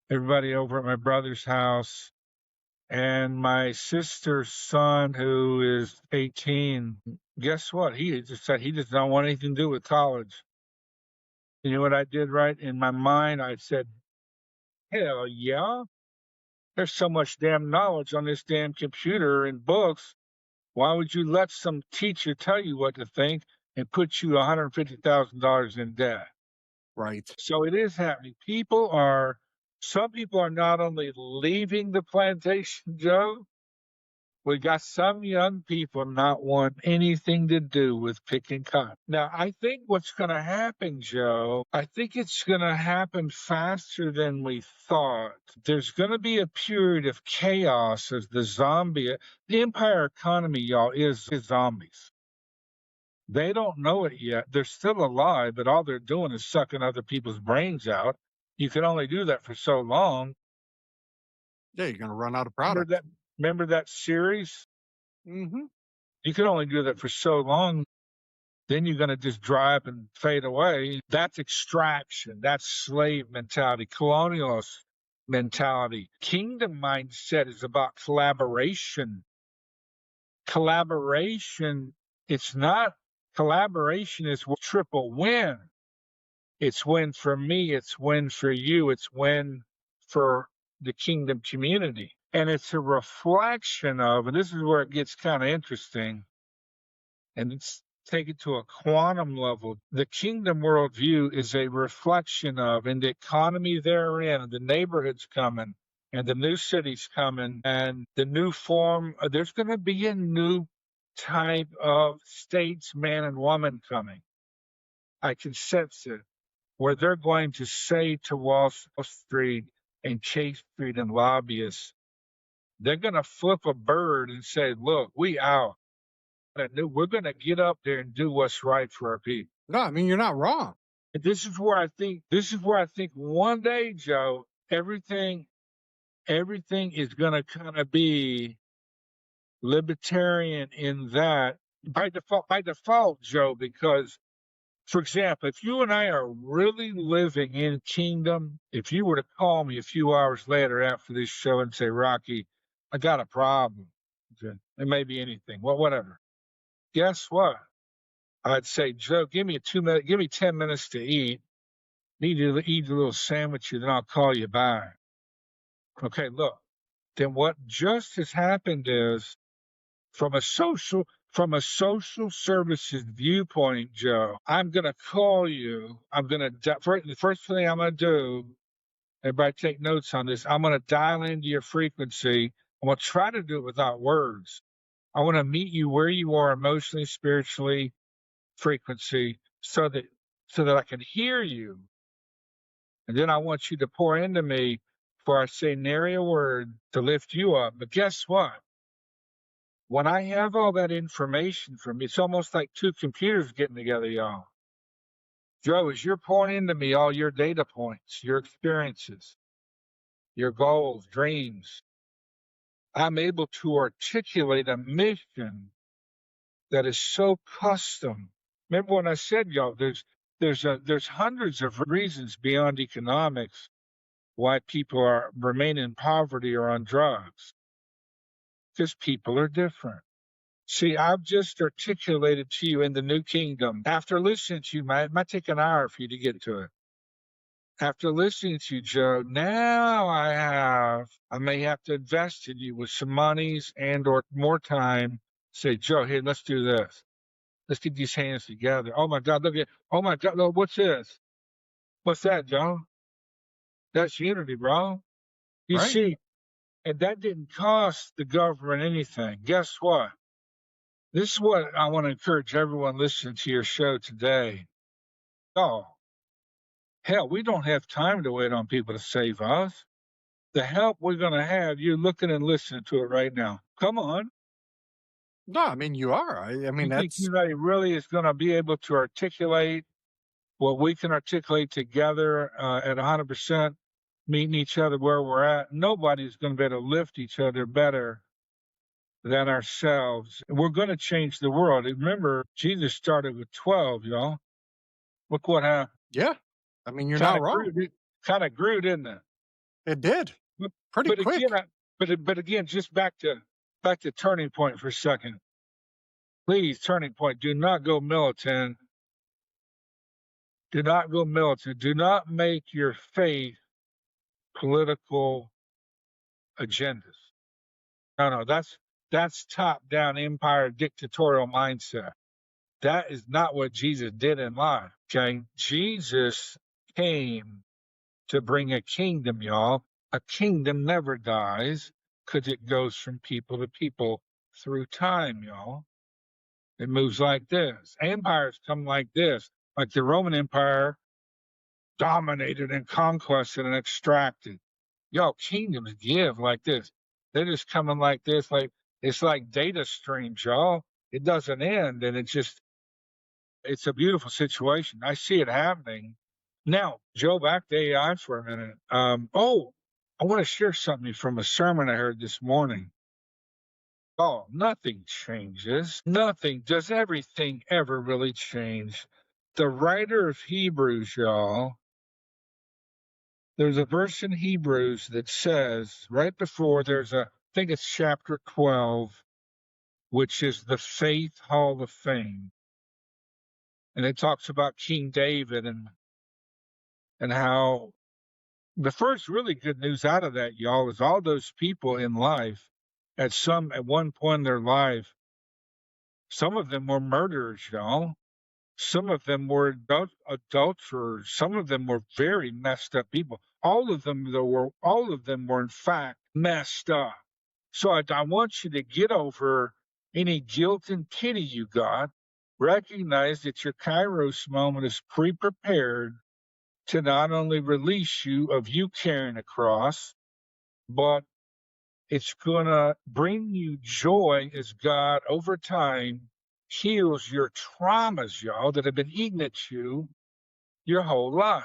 everybody over at my brother's house, and my sister's son, who is 18, guess what? He just said he does not want anything to do with college. You know what I did, right? In my mind, I said, hell yeah. There's so much damn knowledge on this damn computer and books. Why would you let some teacher tell you what to think and put you $150,000 in debt? Right. So it is happening. Some people are not only leaving the plantation, Joe, we got some young people not want anything to do with picking cotton. Now, I think what's going to happen, Joe, I think it's going to happen faster than we thought. There's going to be a period of chaos as the empire economy, y'all, is zombies. They don't know it yet. They're still alive, but all they're doing is sucking other people's brains out. You can only do that for so long. Yeah, you're going to run out of product. Remember that series? Mm-hmm. You can only do that for so long. Then you're going to just dry up and fade away. That's extraction. That's slave mentality, colonialist mentality. Kingdom mindset is about collaboration. Collaboration is triple win. It's win for me. It's win for you. It's win for the kingdom community. And it's a reflection of, and this is where it gets kind of interesting, and it's taken to a quantum level. The kingdom worldview is a reflection of, and the economy therein, and the neighborhoods coming, and the new cities coming, and the new form. There's going to be a new type of statesman and woman coming. I can sense it, where they're going to say to Wall Street and Chase Street and lobbyists, they're going to flip a bird and say, look, we out. We're going to get up there and do what's right for our people. No, I mean, you're not wrong. And this is where I think one day, Joe, everything is going to kind of be libertarian in that by default, Joe, because for example, if you and I are really living in kingdom, if you were to call me a few hours later after this show and say, Rocky, I got a problem. It may be anything. Well, whatever. Guess what? I'd say, Joe, give me 10 minutes to eat. Need to eat a little sandwich, and then I'll call you back. Okay, look. Then what just has happened is from a social From a social services viewpoint, Joe, I'm going to call you. The first thing I'm going to do, everybody take notes on this. I'm going to dial into your frequency. I'm going to try to do it without words. I want to meet you where you are emotionally, spiritually, frequency, so that I can hear you. And then I want you to pour into me before I say nary a word to lift you up. But guess what? When I have all that information from you, it's almost like two computers getting together, y'all. Joe, as you're pouring into me all your data points, your experiences, your goals, dreams, I'm able to articulate a mission that is so custom. Remember when I said, y'all, there's hundreds of reasons beyond economics why people remain in poverty or on drugs. Because people are different. See, I've just articulated to you in the new kingdom. After listening to you, it might take an hour for you to get to it. After listening to you, Joe, now I may have to invest in you with some monies and or more time. Say, Joe, here, let's do this. Let's get these hands together. Oh my God, look at, oh my God, look, what's this? What's that, Joe? That's unity, bro. You Right. see, and that didn't cost the government anything. Guess what? This is what I want to encourage everyone listening to your show today. Oh, hell, we don't have time to wait on people to save us. The help we're going to have, you're looking and listening to it right now. Come on. No, I mean, you are. I mean, You think that's, anybody really is going to be able to articulate what we can articulate together at 100%, meeting each other where we're at? Nobody's going to be able to lift each other better than ourselves. We're going to change the world. Remember, Jesus started with 12, y'all. Look what happened. yeah. I mean, you're not wrong. Kind of grew, didn't it? It did. Pretty But quick. again, but again, just back to turning point for a second. Please, turning point. Do not go militant. Do not go militant. Do not make your faith political agendas. No, that's top-down empire dictatorial mindset. That is not what Jesus did in life. Okay, Jesus came to bring a kingdom, y'all. A kingdom never dies because it goes from people to people through time, y'all. It moves like this. Empires come like this, like the Roman Empire dominated and conquested and extracted. Y'all, kingdoms give like this. They're just coming like this, like it's like data streams, y'all. It doesn't end, and it's a beautiful situation. I see it happening. Now, Joe, back to AI for a minute. I want to share something from a sermon I heard this morning. Oh, nothing changes. Nothing. Does everything ever really change? The writer of Hebrews, y'all, there's a verse in Hebrews that says, right before I think it's chapter 12, which is the Faith Hall of Fame. And it talks about King David and how the first really good news out of that, y'all, is all those people in life at one point in their life, some of them were murderers, y'all. Some of them were adulterers. Some of them were very messed up people. All of them were in fact messed up. So I want you to get over any guilt and pity you got. Recognize that your Kairos moment is pre-prepared to not only release you of you carrying a cross, but it's going to bring you joy as God over time heals your traumas, y'all, that have been eating at you your whole life.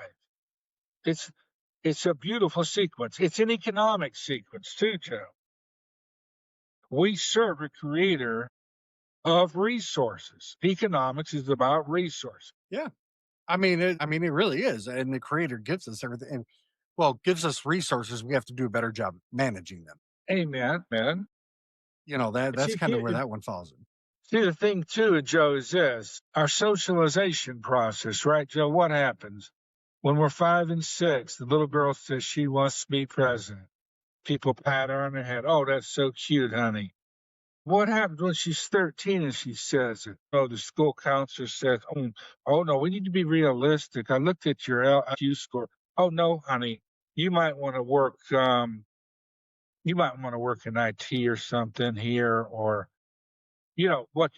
It's a beautiful sequence. It's an economic sequence too, Joe. We serve a creator of resources. Economics is about resources. Yeah. I mean, it really is. And the creator gives us everything. And, gives us resources. We have to do a better job managing them. Amen, man. That's kind of where that one falls in. See, the thing too, Joe, is this. Our socialization process, right, Joe? What happens? When we're 5 and 6, the little girl says she wants to be president. People pat her on the head. Oh, that's so cute, honey. What happens when she's 13 and she says it? Oh, the school counselor says, oh no, we need to be realistic. I looked at your LQ score. Oh no, honey, you might want to work. You might want to work in IT or something here, or what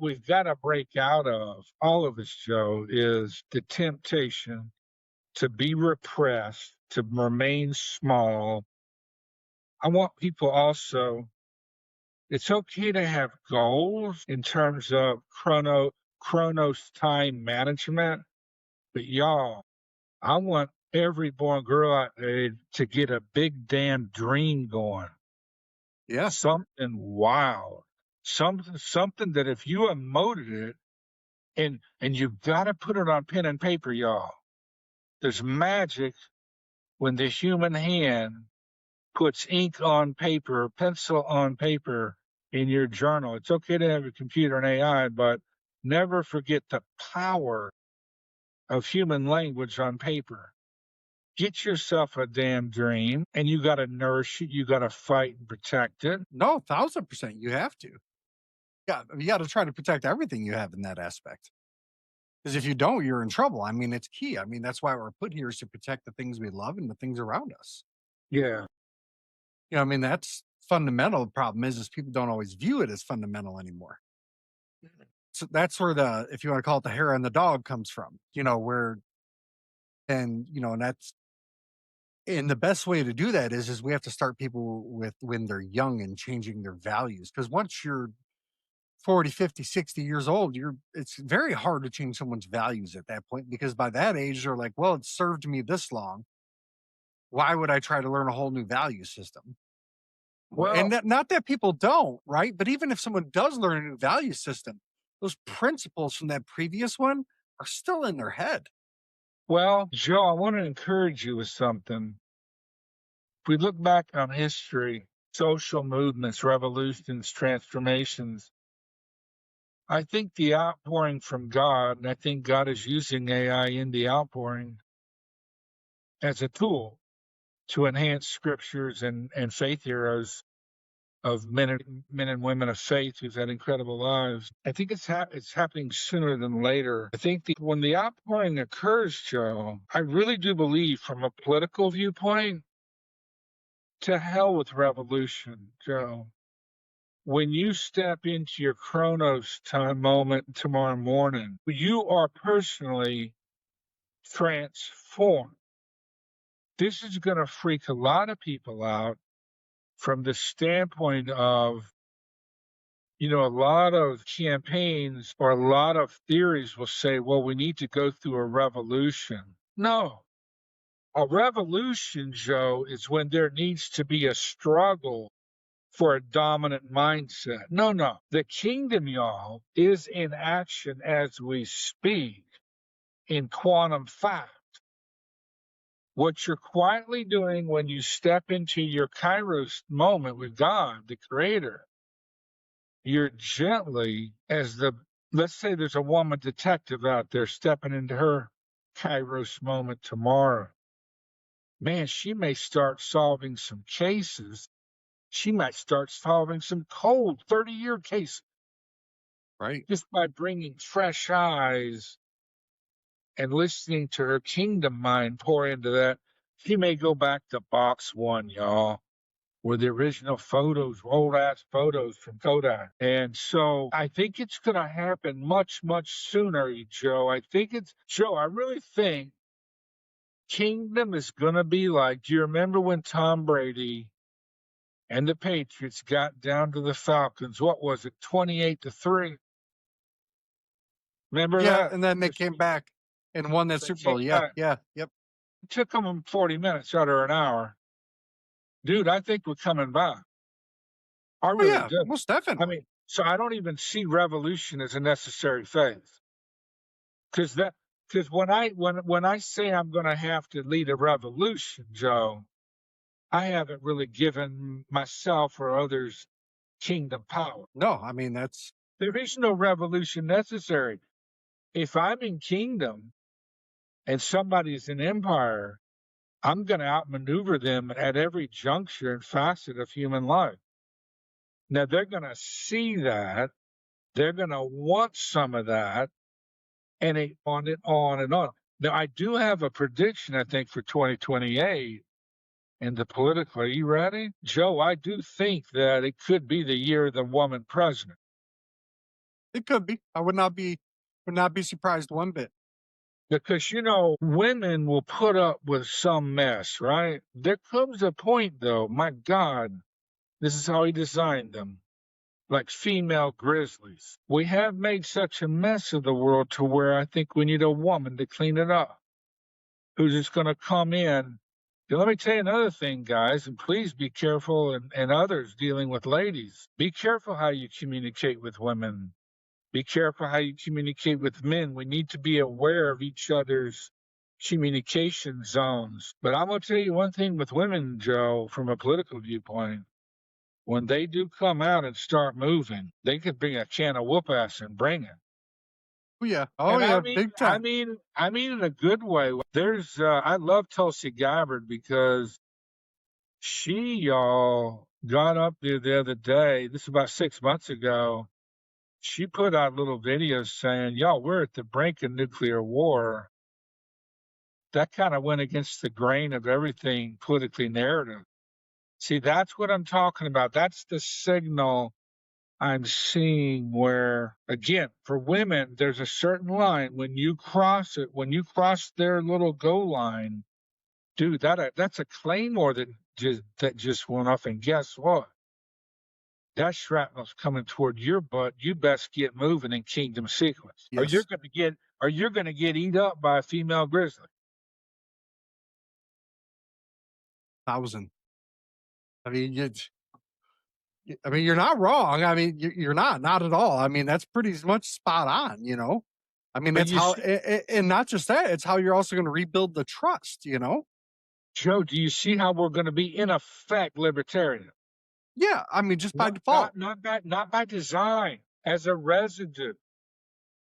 we've got to break out of, all of us, Joe, is the temptation to be repressed, to remain small. I want people also, it's okay to have goals in terms of chronos time management, but y'all, I want every boy and girl out there to get a big damn dream going. Yeah. Something wild. Something that if you emoted it, and you've got to put it on pen and paper, y'all. There's magic when the human hand puts ink on paper, pencil on paper in your journal. It's okay to have a computer and AI, but never forget the power of human language on paper. Get yourself a damn dream, and you got to nourish it. You got to fight and protect it. No, 1000%. You have to. Yeah, you got to try to protect everything you have in that aspect. Because if you don't, you're in trouble. I mean, it's key. I mean, that's why we're put here, is to protect the things we love and the things around us. Yeah. I mean, that's fundamental. The problem is people don't always view it as fundamental anymore. So that's where if you want to call it, the hair on the dog comes from, and the best way to do that is we have to start people with when they're young and changing their values. Because once you're 40, 50, 60 years old, it's very hard to change someone's values at that point, because by that age, they're like, well, it's served me this long. Why would I try to learn a whole new value system? Well, and not that people don't, right? But even if someone does learn a new value system, those principles from that previous one are still in their head. Well, Joe, I want to encourage you with something. If we look back on history, social movements, revolutions, transformations, I think the outpouring from God, and I think God is using AI in the outpouring as a tool to enhance scriptures and faith heroes of men and women of faith who've had incredible lives. I think it's happening sooner than later. I think when the outpouring occurs, Joe, I really do believe, from a political viewpoint, to hell with revolution, Joe. When you step into your Chronos time moment tomorrow morning, you are personally transformed. This is going to freak a lot of people out from the standpoint of, a lot of campaigns or a lot of theories will say, well, we need to go through a revolution. No. A revolution, Joe, is when there needs to be a struggle for a dominant mindset. No. The kingdom, y'all, is in action as we speak in quantum fact. What you're quietly doing when you step into your Kairos moment with God, the creator, you're gently, let's say there's a woman detective out there stepping into her Kairos moment tomorrow. Man, she may start solving some cases. She might start solving some cold 30-year cases. Right. Just by bringing fresh eyes and listening to her kingdom mind pour into that. She may go back to box one, y'all, where the original photos, old ass photos from Kodak. And so I think it's going to happen much, much sooner, Joe. I really think kingdom is going to be like, do you remember when Tom Brady and the Patriots got down to the Falcons? What was it, 28-3? Remember that? And then they came back and won that Super Bowl. Yep. It took them 40 minutes out of an hour. Dude, I think we're coming back. I really do. Most definitely. I mean, so I don't even see revolution as a necessary phase. Because when I say I'm going to have to lead a revolution, Joe, I haven't really given myself or others kingdom power. No, I mean, there is no revolution necessary. If I'm in kingdom and somebody's in empire, I'm going to outmaneuver them at every juncture and facet of human life. Now they're going to see that. They're going to want some of that, and it on and on and on. Now, I do have a prediction, I think, for 2028 in the political. Are you ready? Joe, I do think that it could be the year of the woman president. It could be. I would not be surprised one bit. Because, you know, women will put up with some mess, right? There comes a point, though, my God, this is how he designed them, like female grizzlies. We have made such a mess of the world to where I think we need a woman to clean it up, who's just going to come in. Now, let me tell you another thing, guys, and please be careful, and others dealing with ladies. Be careful how you communicate with women. Be careful how you communicate with men. We need to be aware of each other's communication zones. But I'm going to tell you one thing with women, Joe, from a political viewpoint. When they do come out and start moving, they could bring a can of whoop ass and bring it. Oh yeah. Oh And yeah. Big time. I mean in a good way. There's, I love Tulsi Gabbard because she, y'all, got up there the other day. This is about 6 months ago. She put out little videos saying, y'all, we're at the brink of nuclear war. That kind of went against the grain of everything politically narrative. See, that's what I'm talking about. That's the signal I'm seeing where, again, for women, there's a certain line. When you cross it, when you cross their little goal line, dude, that's a claymore that just went off. And guess what? That shrapnel's coming toward your butt. You best get moving in Kingdom sequence. Or Yes. you're gonna get eat up by a female grizzly. 1,000. I mean, you're not wrong. I mean, you're not at all. I mean, that's pretty much spot on. I mean, But that's you how, see, and not just that. It's how you're also going to rebuild the trust. Joe, do you see how we're gonna be in effect libertarian? Yeah. I mean, just by Not default. not by design, as a residue.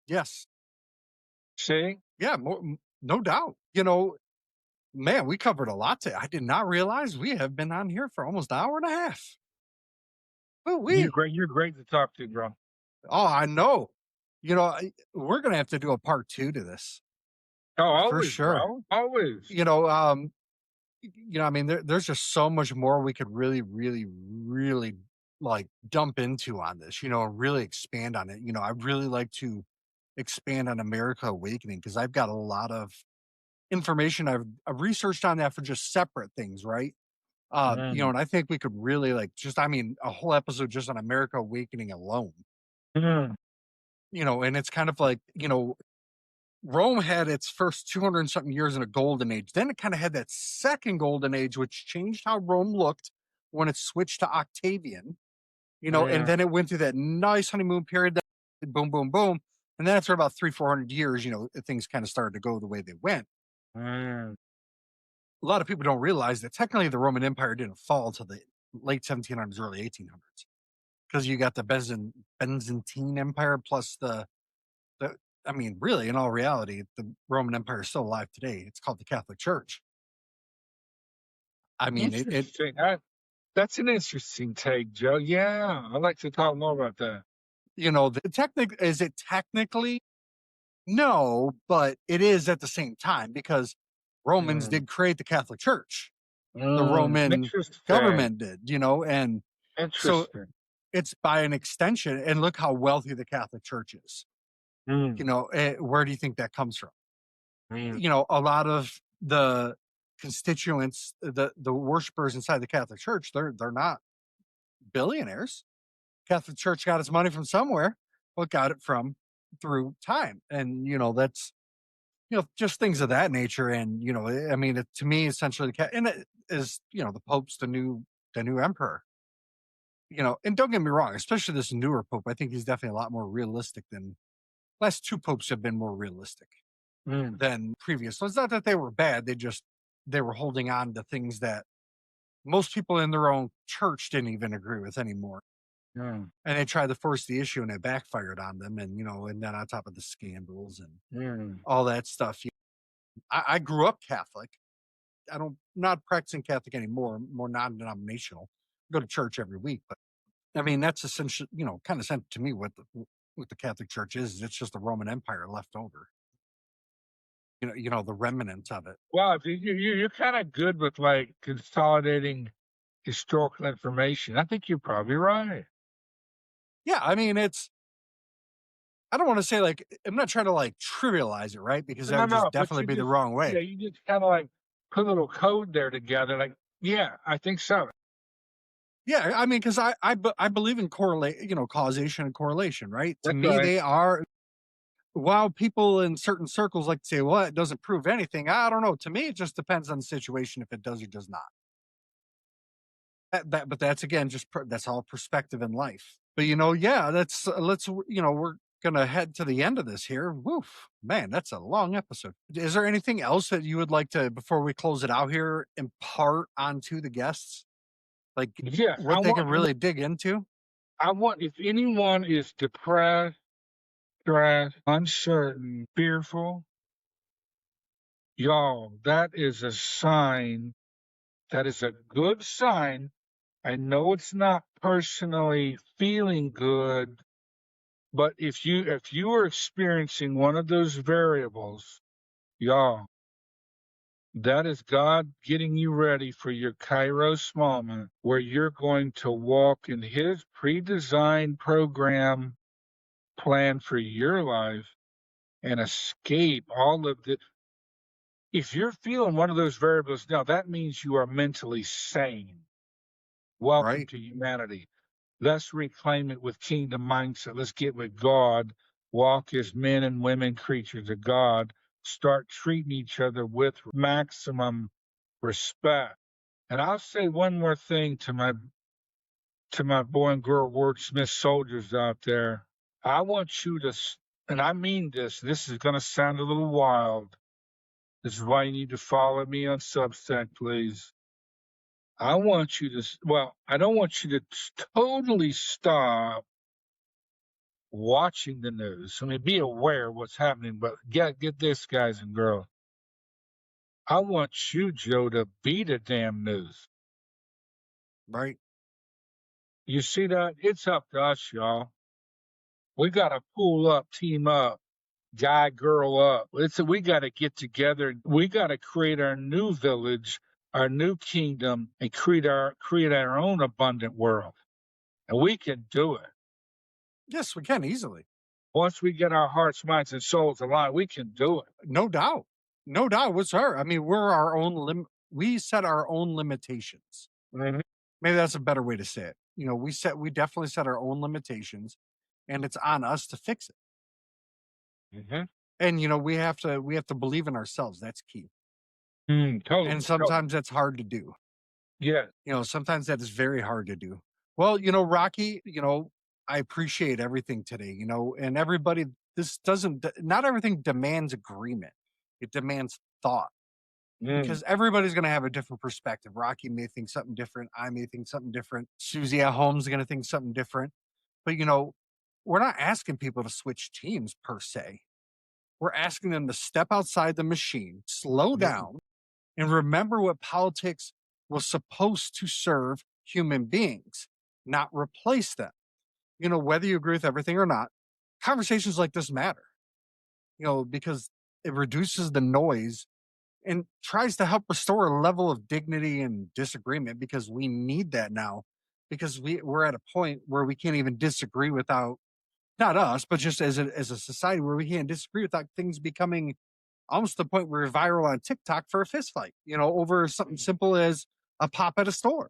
Yes. See? Yeah. No doubt. Man, we covered a lot today. I did not realize we have been on here for almost an hour and a half. You're We. great. You're great to talk to, bro. Oh, I know. We're gonna have to do a part 2 to this Oh, for always, sure. bro. Always. I mean, there's just so much more we could really, really, really like dump into on this, and really expand on it. I'd really like to expand on America Awakening because I've got a lot of information I've researched on that for just separate things, right? Mm. And I think we could really a whole episode just on America Awakening alone. Mm. And it's kind of like, Rome had its first 200 and something years in a golden age. Then it kind of had that second golden age, which changed how Rome looked when it switched to Octavian, and Yeah. then it went through that nice honeymoon period, that boom, boom, boom. And then after about 300-400 years, things kind of started to go the way they went. Mm. A lot of people don't realize that technically the Roman Empire didn't fall until the late 1700s, early 1800s, because you got the Byzantine Empire plus I mean, really, in all reality, the Roman Empire is still alive today. It's called the Catholic Church. I mean, Interesting. That's an interesting take, Joe. Yeah, I'd like to talk more about that. is it technically? No, but it is at the same time because Romans Mm. did create the Catholic Church. The Roman Interesting. government did, and so Interesting. it's by an extension. And look how wealthy the Catholic Church is. Mm. Where do you think that comes from? Mm. A lot of the constituents, the worshipers inside the Catholic Church, they're not billionaires. Catholic Church got its money from somewhere, but got it from through time, and that's just things of that nature. And I mean, to me, essentially, and it is the Pope's the new emperor. And don't get me wrong, especially this newer Pope, I think he's definitely a lot more realistic than last two popes have been more realistic Mm. than previous. So it's not that they were bad; they were holding on to things that most people in their own church didn't even agree with anymore. Mm. And they tried to force the issue and it backfired on them. And, and then on top of the scandals and Mm. all that stuff. I grew up Catholic. Not practicing Catholic anymore, more non-denominational. Go to church every week, but I mean, that's essentially, kind of sent to me what the Catholic Church is. It's just the Roman Empire left over. The remnants of it. Well, if you're kind of good with like consolidating historical information. I think you're probably right. Yeah, I mean, I don't want to say like I'm not trying to like trivialize it, right? Because that No, would just no, but definitely you be the just, wrong yeah, way. you just kind of like put a little code there together. Like, yeah, I think so. Yeah, I mean, because I believe in causation and correlation, right? To That's me, right. they are. While people in certain circles like to say, "Well, it doesn't prove anything," I don't know. To me, it just depends on the situation if it does or does not. But that's again that's all perspective in life. But yeah, that's let's we're gonna head to the end of this here. Woof, man, that's a long episode. Is there anything else that you would like to before we close it out here impart onto the guests, like Yeah, what they can really dig into? if anyone is depressed, stressed, uncertain, fearful, y'all, that is a sign. That is a good sign. I know it's not personally feeling good, but if you are experiencing one of those variables, y'all, that is God getting you ready for your Kairos moment where you're going to walk in His pre-designed program plan for your life and escape all of the. If you're feeling one of those variables now, that means you are mentally sane. Welcome Right? to humanity. Let's reclaim it with kingdom mindset. Let's get with God, walk as men and women, creatures of God, start treating each other with maximum respect. And I'll say one more thing to my boy and girl wordsmith soldiers out there. I want you to, and I mean this, this is going to sound a little wild. This is why you need to follow me on Substack, please. I want you to, well, I don't want you to totally stop watching the news. I mean, be aware of what's happening, but get this, guys and girls. I want you, Joe, to be the damn news. Right? You see that? It's up to us, y'all. We got to pull up, team up, guy, girl up. We got to get together. We got to create our new village, our new kingdom, and create our own abundant world. And we can do it. Yes, we can easily. Once we get our hearts, minds, and souls aligned, we can do it. No doubt. No doubt whatsoever. I mean, we're our own we set our own limitations. Mm-hmm. Maybe that's a better way to say it. We definitely set our own limitations, and it's on us to fix it. Mm-hmm. And we have to believe in ourselves. That's key. Totally. And sometimes that's hard to do. Yeah. Sometimes that is very hard to do. Well, Rocky, I appreciate everything today, and everybody, not everything demands agreement. It demands thought because everybody's going to have a different perspective. Rocky may think something different. I may think something different. Susie at home's going to think something different. But, we're not asking people to switch teams per se. We're asking them to step outside the machine, slow down, and remember what politics was supposed to serve human beings, not replace them. Whether you agree with everything or not, conversations like this matter, because it reduces the noise and tries to help restore a level of dignity and disagreement because we need that now because we're at a point where we can't even disagree without not us, but just as a society where we can't disagree without things becoming almost to the point where we're viral on TikTok for a fist fight, over something simple as a pop at a store.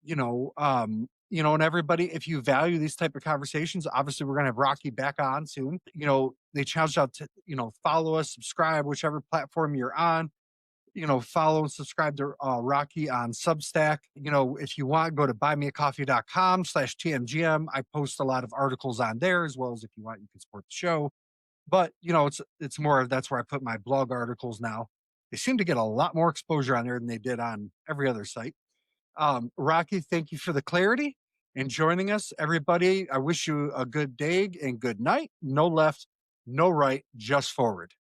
And everybody, if you value these type of conversations, obviously we're gonna have Rocky back on soon. They challenge out to, follow us, subscribe, whichever platform you're on. Follow and subscribe to Rocky on Substack. If you want, go to buymeacoffee.com/TMGM. I post a lot of articles on there as well as if you want, you can support the show. But it's more of that's where I put my blog articles now. They seem to get a lot more exposure on there than they did on every other site. Rocky, thank you for the clarity and joining us. Everybody, I wish you a good day and good night. No left, no right, just forward.